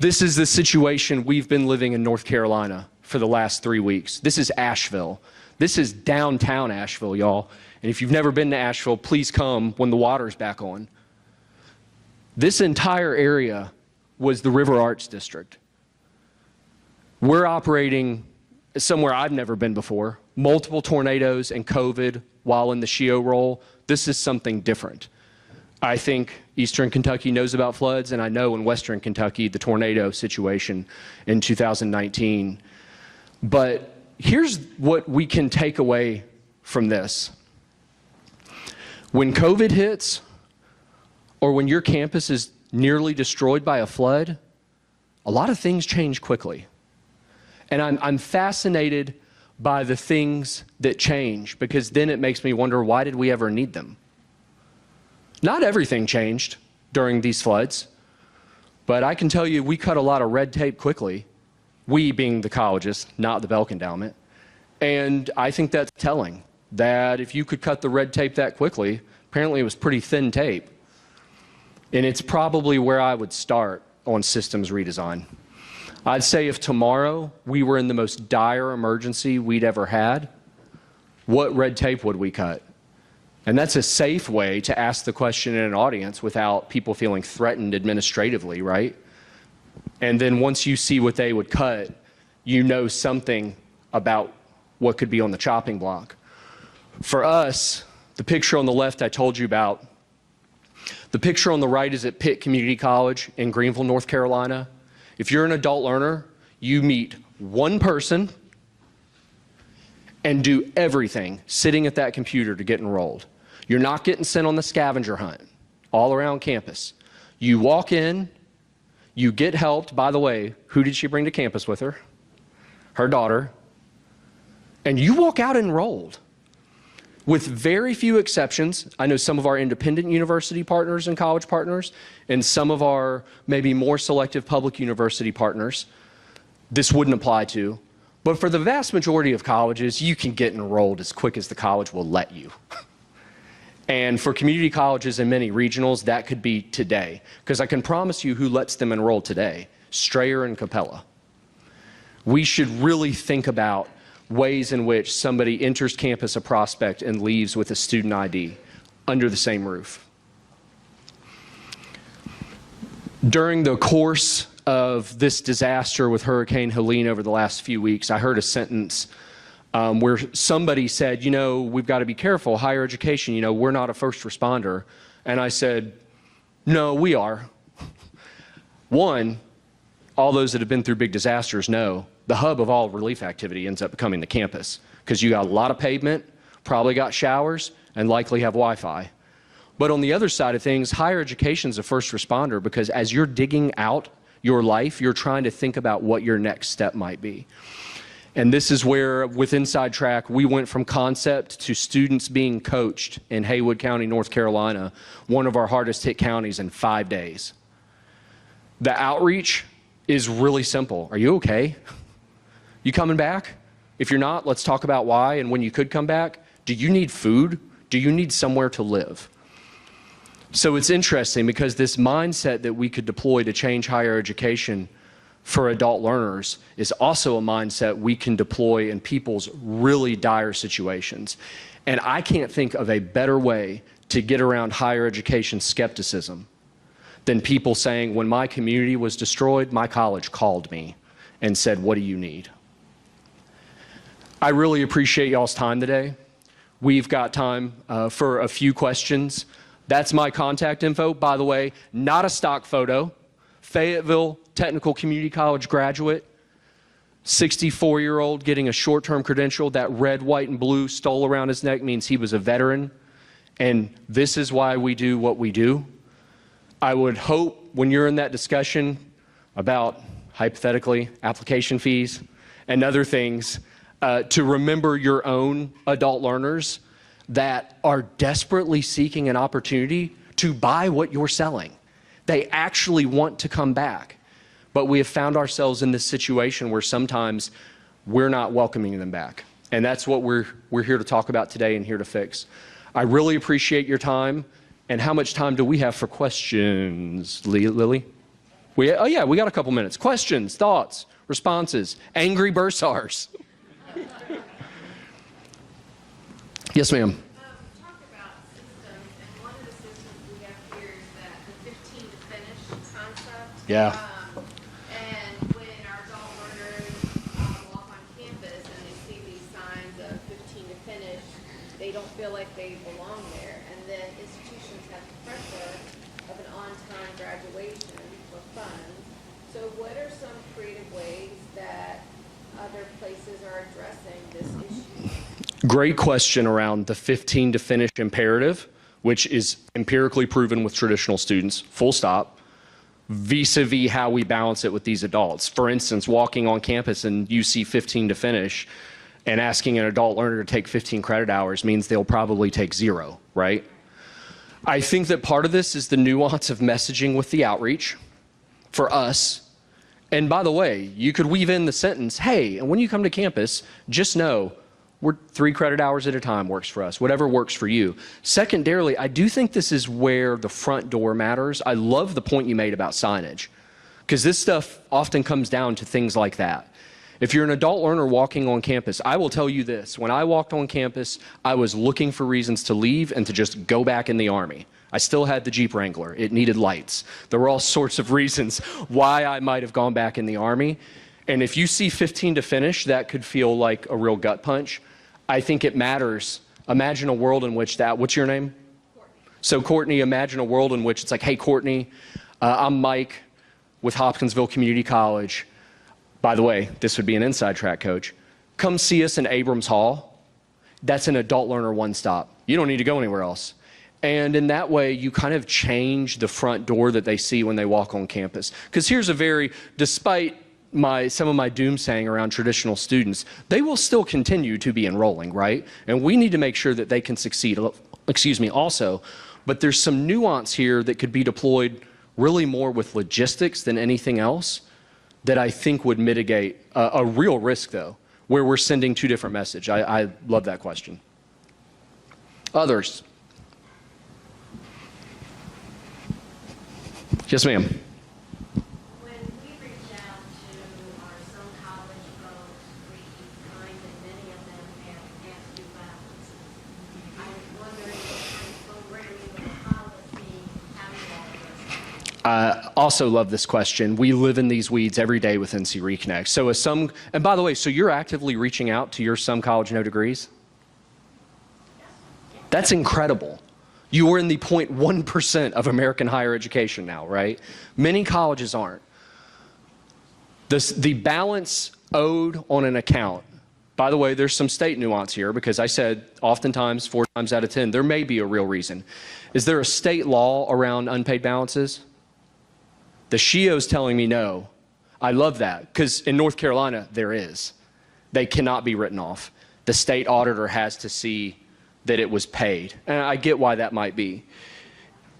This is the situation we've been living in North Carolina for the last 3 weeks. This is Asheville. This is downtown Asheville, y'all. And if you've never been to Asheville, please come when the water's back on. This entire area was the River Arts District. We're operating somewhere I've never been before. Multiple tornadoes and COVID while in the SHIO role. This is something different. I think Eastern Kentucky knows about floods, and I know in Western Kentucky the tornado situation in 2019. But here's what we can take away from this. When COVID hits, or when your campus is nearly destroyed by a flood, a lot of things change quickly. And I'm fascinated by the things that change, because then it makes me wonder, why did we ever need them? Not everything changed during these floods, but I can tell you we cut a lot of red tape quickly, we being the colleges, not the Belk Endowment. And I think that's telling, that if you could cut the red tape that quickly, apparently it was pretty thin tape. And it's probably where I would start on systems redesign. I'd say if tomorrow we were in the most dire emergency we'd ever had, what red tape would we cut? And that's a safe way to ask the question in an audience without people feeling threatened administratively, right? And then once you see what they would cut, you know something about what could be on the chopping block. For us, the picture on the left I told you about, the picture on the right is at Pitt Community College in Greenville, North Carolina. If you're an adult learner, you meet one person and do everything sitting at that computer to get enrolled. You're not getting sent on the scavenger hunt all around campus. You walk in, you get helped. By the way, who did she bring to campus with her? Her daughter. And you walk out enrolled. With very few exceptions, I know some of our independent university partners and college partners, and some of our maybe more selective public university partners, this wouldn't apply to. But for the vast majority of colleges, you can get enrolled as quick as the college will let you. And for community colleges and many regionals, that could be today. Because I can promise you who lets them enroll today: Strayer and Capella. We should really think about ways in which somebody enters campus a prospect and leaves with a student ID under the same roof. During the course of this disaster with Hurricane Helene over the last few weeks, I heard a sentence where somebody said, you know, we've got to be careful, higher education, you know, we're not a first responder. And I said, no, we are. One, all those that have been through big disasters know the hub of all relief activity ends up becoming the campus, because you got a lot of pavement, probably got showers, and likely have Wi-Fi. But on the other side of things, higher education is a first responder, because as you're digging out your life, you're trying to think about what your next step might be. And this is where, with Inside Track, we went from concept to students being coached in Haywood County, North Carolina, one of our hardest hit counties, in 5 days. The outreach is really simple. Are you okay? You coming back? If you're not, let's talk about why and when you could come back. Do you need food? Do you need somewhere to live? So it's interesting, because this mindset that we could deploy to change higher education for adult learners is also a mindset we can deploy in people's really dire situations. And I can't think of a better way to get around higher education skepticism than people saying, when my community was destroyed, my college called me and said, what do you need? I really appreciate y'all's time today. We've got time for a few questions. That's my contact info. By the way, not a stock photo. Fayetteville Technical Community College graduate, 64-year-old getting a short-term credential. That red, white, and blue stole around his neck means he was a veteran. And this is why we do what we do. I would hope when you're in that discussion about, hypothetically, application fees and other things, to remember your own adult learners that are desperately seeking an opportunity to buy what you're selling. They actually want to come back. But we have found ourselves in this situation where sometimes we're not welcoming them back. And that's what we're here to talk about today and here to fix. I really appreciate your time. And how much time do we have for questions, Lily? Oh yeah, we got a couple minutes. Questions, thoughts, responses, angry bursars. Yes, ma'am. Talk about systems, and one of the systems we have here is that the 15 to finish concept. Yeah. And when our adult learners walk on campus and they see these signs of 15 to finish, they don't feel like they belong there. And then institutions have the pressure of an on-time graduation for funds. So what are some creative ways that other places are addressing this issue? Great question around the 15 to finish imperative, which is empirically proven with traditional students, full stop, vis-a-vis how we balance it with these adults. For instance, walking on campus and you see 15 to finish and asking an adult learner to take 15 credit hours means they'll probably take 0, right? I think that part of this is the nuance of messaging with the outreach for us. And by the way, you could weave in the sentence, hey, and when you come to campus, just know we're 3 credit hours at a time works for us, whatever works for you. Secondarily, I do think this is where the front door matters. I love the point you made about signage, because this stuff often comes down to things like that. If you're an adult learner walking on campus, I will tell you this. When I walked on campus, I was looking for reasons to leave and to just go back in the Army. I still had the Jeep Wrangler. It needed lights. There were all sorts of reasons why I might have gone back in the Army. And if you see 15 to finish, that could feel like a real gut punch. I think it matters. Imagine a world in which what's your name? Courtney. So Courtney, imagine a world in which it's like, hey, Courtney, I'm Mike with Hopkinsville Community College. By the way, this would be an inside track coach. Come see us in Abrams Hall. That's an adult learner one-stop. You don't need to go anywhere else. And in that way, you kind of change the front door that they see when they walk on campus. Because here's despite some of my doomsaying around traditional students, they will still continue to be enrolling, right? And we need to make sure that they can succeed, also. But there's some nuance here that could be deployed really more with logistics than anything else that I think would mitigate a real risk, though, where we're sending two different messages? I love that question. Others? Yes, ma'am. When we reach out to some college folks, we find that many of them have past due balances. I was wondering what kind of programming or policy, how you all address that. Also love this question. We live in these weeds every day with NC Reconnect. So and by the way, so you're actively reaching out to your some college no degrees? That's incredible. You are in the 0.1% of American higher education now, right? Many colleges aren't. The balance owed on an account, by the way, there's some state nuance here because I said oftentimes 4 times out of 10, there may be a real reason. Is there a state law around unpaid balances? The SHIO's telling me no. I love that because in North Carolina, there is. They cannot be written off. The state auditor has to see that it was paid. And I get why that might be.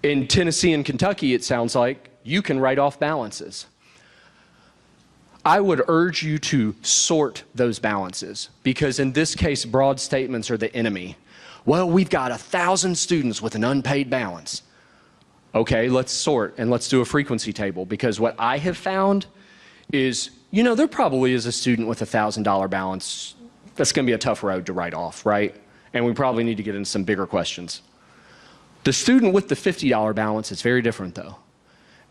In Tennessee and Kentucky, it sounds like you can write off balances. I would urge you to sort those balances because in this case, broad statements are the enemy. Well, we've got 1,000 students with an unpaid balance. Okay, let's sort and let's do a frequency table because what I have found is, there probably is a student with $1,000 balance. That's going to be a tough road to write off, right? And we probably need to get into some bigger questions. The student with the $50 balance is very different though.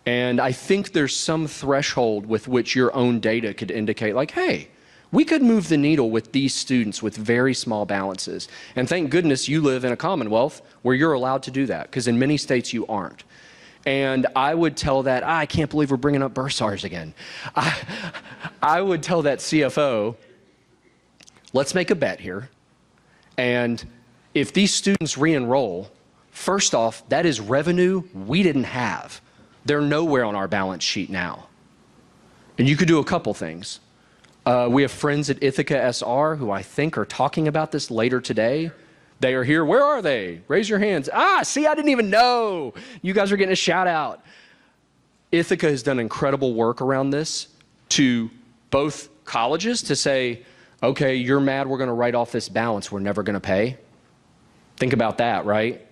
And I think there's some threshold with which your own data could indicate like, hey, we could move the needle with these students with very small balances. And thank goodness you live in a Commonwealth where you're allowed to do that because in many states you aren't. And I would tell that, I can't believe we're bringing up bursars again. I would tell that CFO, let's make a bet here. And if these students re-enroll, first off, that is revenue we didn't have. They're nowhere on our balance sheet now. And you could do a couple things. We have friends at Ithaca SR who I think are talking about this later today. They are here. Where are they? Raise your hands. See, I didn't even know. You guys are getting a shout out. Ithaca has done incredible work around this to both colleges to say, okay, you're mad we're going to write off this balance we're never going to pay. Think about that, right?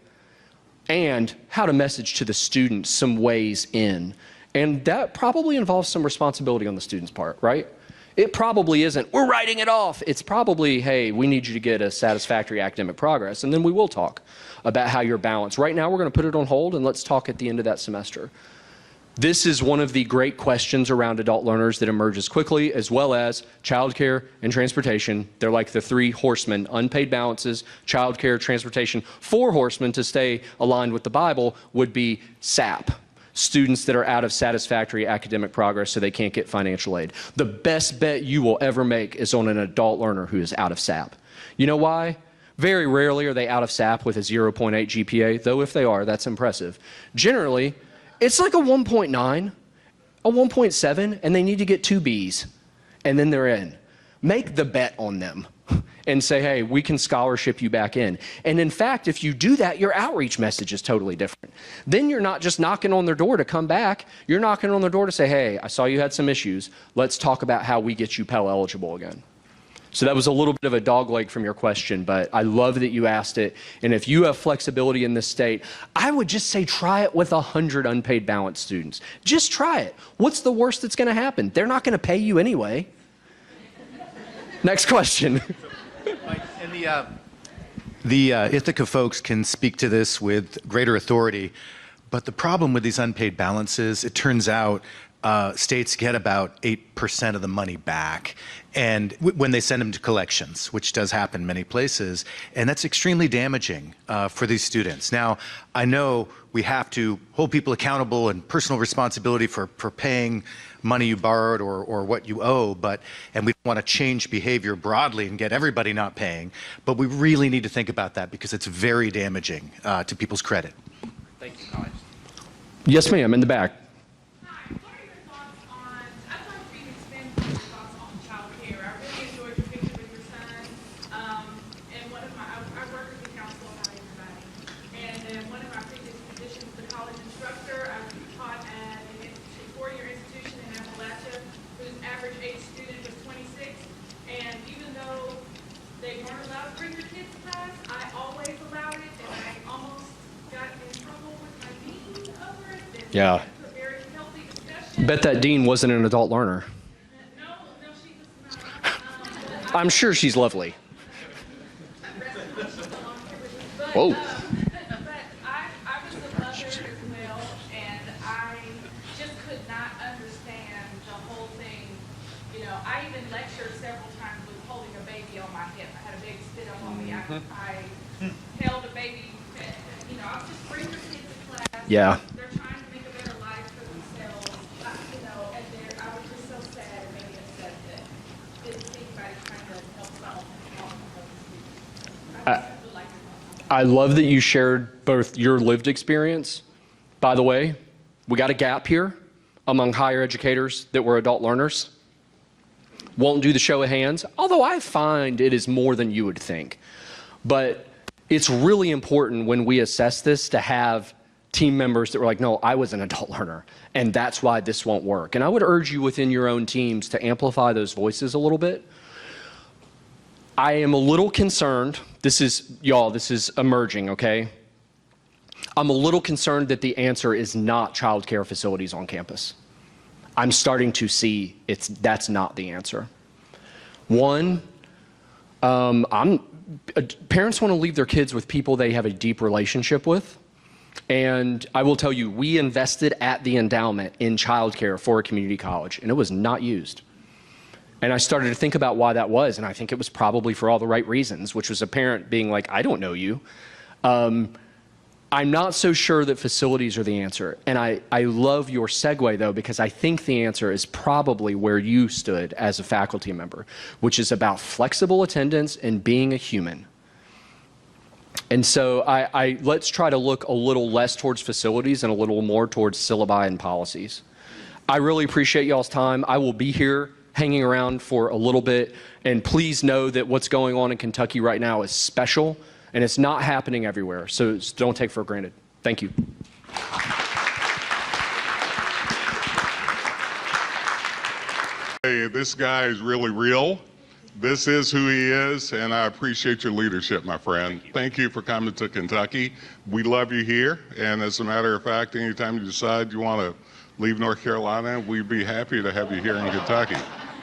And how to message to the students some ways in. And that probably involves some responsibility on the student's part, right? It probably isn't, we're writing it off. It's probably, hey, we need you to get a satisfactory academic progress, and then we will talk about how you're balanced. Right now, we're going to put it on hold, and let's talk at the end of that semester. This is one of the great questions around adult learners that emerges quickly, as well as childcare and transportation. They're like the 3 horsemen, unpaid balances, childcare, transportation. 4 horsemen, to stay aligned with the Bible, would be SAP. Students that are out of satisfactory academic progress so they can't get financial aid. The best bet you will ever make is on an adult learner who is out of SAP. You know why? Very rarely are they out of SAP with a 0.8 GPA, though if they are, that's impressive. Generally, it's like a 1.9, a 1.7, and they need to get 2 Bs, and then they're in. Make the bet on them and say, hey, we can scholarship you back in. And in fact, if you do that, your outreach message is totally different. Then you're not just knocking on their door to come back. You're knocking on their door to say, hey, I saw you had some issues. Let's talk about how we get you Pell eligible again. So that was a little bit of a dogleg from your question, but I love that you asked it. And if you have flexibility in this state, I would just say try it with 100 unpaid balance students. Just try it. What's the worst that's going to happen? They're not going to pay you anyway. Next question. And the Ithaca folks can speak to this with greater authority, but the problem with these unpaid balances, it turns out states get about 8% of the money back, and when they send them to collections, which does happen many places, and that's extremely damaging for these students. Now, I know we have to hold people accountable and personal responsibility for paying money you borrowed or what you owe, and we want to change behavior broadly and get everybody not paying, but we really need to think about that because it's very damaging to people's credit. Thank you, Kyle. Yes, ma'am, in the back. Hi, what are your thoughts on, I'd like for you to expand your thoughts on child care. I really enjoyed your picture with your son. And one of my, I work as a counselor, not everybody. And one of my previous positions, the college instructor, I taught at a 4-year institution in Appalachia whose average age student was 26. And even though Yeah. It's a very healthy discussion. Bet that dean wasn't an adult learner. No, she was not. I'm sure she's lovely. But, Whoa. but I was a mother as well, and I just could not understand the whole thing. You know, I even lectured several times with holding a baby on my hip. I had a baby spit up on me. I held a baby. You know, I was just bringing kids to class. Yeah. They're trying to make a better life for themselves. You know, and I was just so sad and maybe upset that didn't see anybody trying to help solve the problem. I just would like to know. I love that you shared both your lived experience. By the way, we got a gap here among higher educators that were adult learners. Won't do the show of hands, although I find it is more than you would think. But it's really important when we assess this to have team members that were like, no, I was an adult learner, and that's why this won't work. And I would urge you within your own teams to amplify those voices a little bit. I am a little concerned. This is emerging, okay? I'm a little concerned that the answer is not childcare facilities on campus. I'm starting to see that's not the answer. One, parents want to leave their kids with people they have a deep relationship with. And I will tell you, we invested at the endowment in childcare for a community college, and it was not used. And I started to think about why that was, and I think it was probably for all the right reasons, which was a parent being like, I don't know you. I'm not so sure that facilities are the answer. And I love your segue, though, because I think the answer is probably where you stood as a faculty member, which is about flexible attendance and being a human. And so let's try to look a little less towards facilities and a little more towards syllabi and policies. I really appreciate y'all's time. I will be here hanging around for a little bit. And please know that what's going on in Kentucky right now is special, and it's not happening everywhere. So don't take for granted. Thank you. Hey, this guy is really real. This is who he is, and I appreciate your leadership, my friend. Thank you for coming to Kentucky. We love you here, and as a matter of fact, anytime you decide you want to leave North Carolina, we'd be happy to have you here in Kentucky.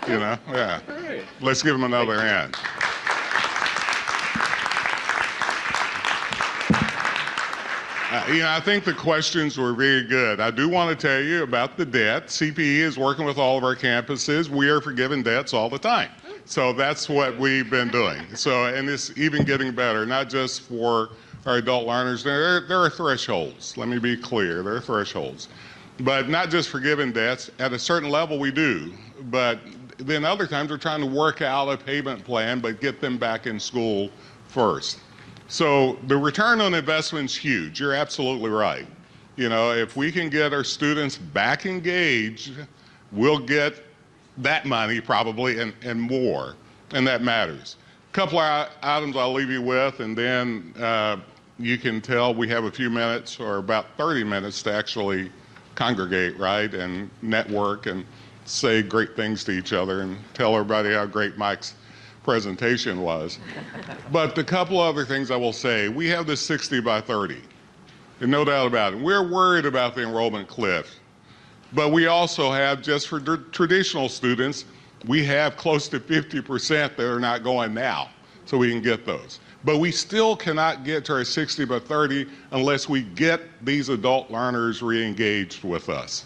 You know, yeah. Let's give him another hand. I think the questions were very good. I do want to tell you about the debt. CPE is working with all of our campuses. We are forgiving debts all the time. So that's what we've been doing. So, and it's even getting better, not just for our adult learners. There are thresholds. Let me be clear. There are thresholds. But not just forgiving debts. At a certain level, we do. But then other times, we're trying to work out a payment plan, but get them back in school first. So the return on investment is huge. You're absolutely right. You know, if we can get our students back engaged, we'll get that money probably and more, and that matters. A couple of items I'll leave you with, and then you can tell we have a few minutes or about 30 minutes to actually congregate, right, and network and say great things to each other and tell everybody how great Mike's presentation was. But a couple other things I will say. We have this 60 by 30, and no doubt about it. We're worried about the enrollment cliff. But we also have, just for traditional students, we have close to 50% that are not going now, so we can get those. But we still cannot get to our 60 by 30 unless we get these adult learners re-engaged with us.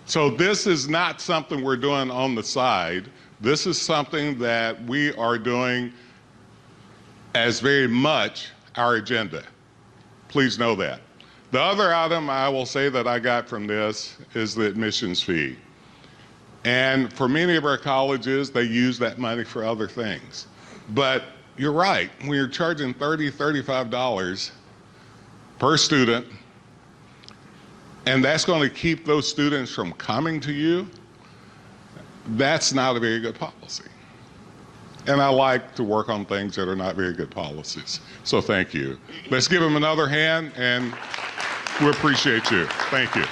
So this is not something we're doing on the side. This is something that we are doing as very much our agenda. Please know that. The other item I will say that I got from this is the admissions fee. And for many of our colleges, they use that money for other things. But you're right, when you're charging $30, $35 per student, and that's going to keep those students from coming to you, that's not a very good policy. And I like to work on things that are not very good policies. So thank you. Let's give them another hand, and we appreciate you. Thank you.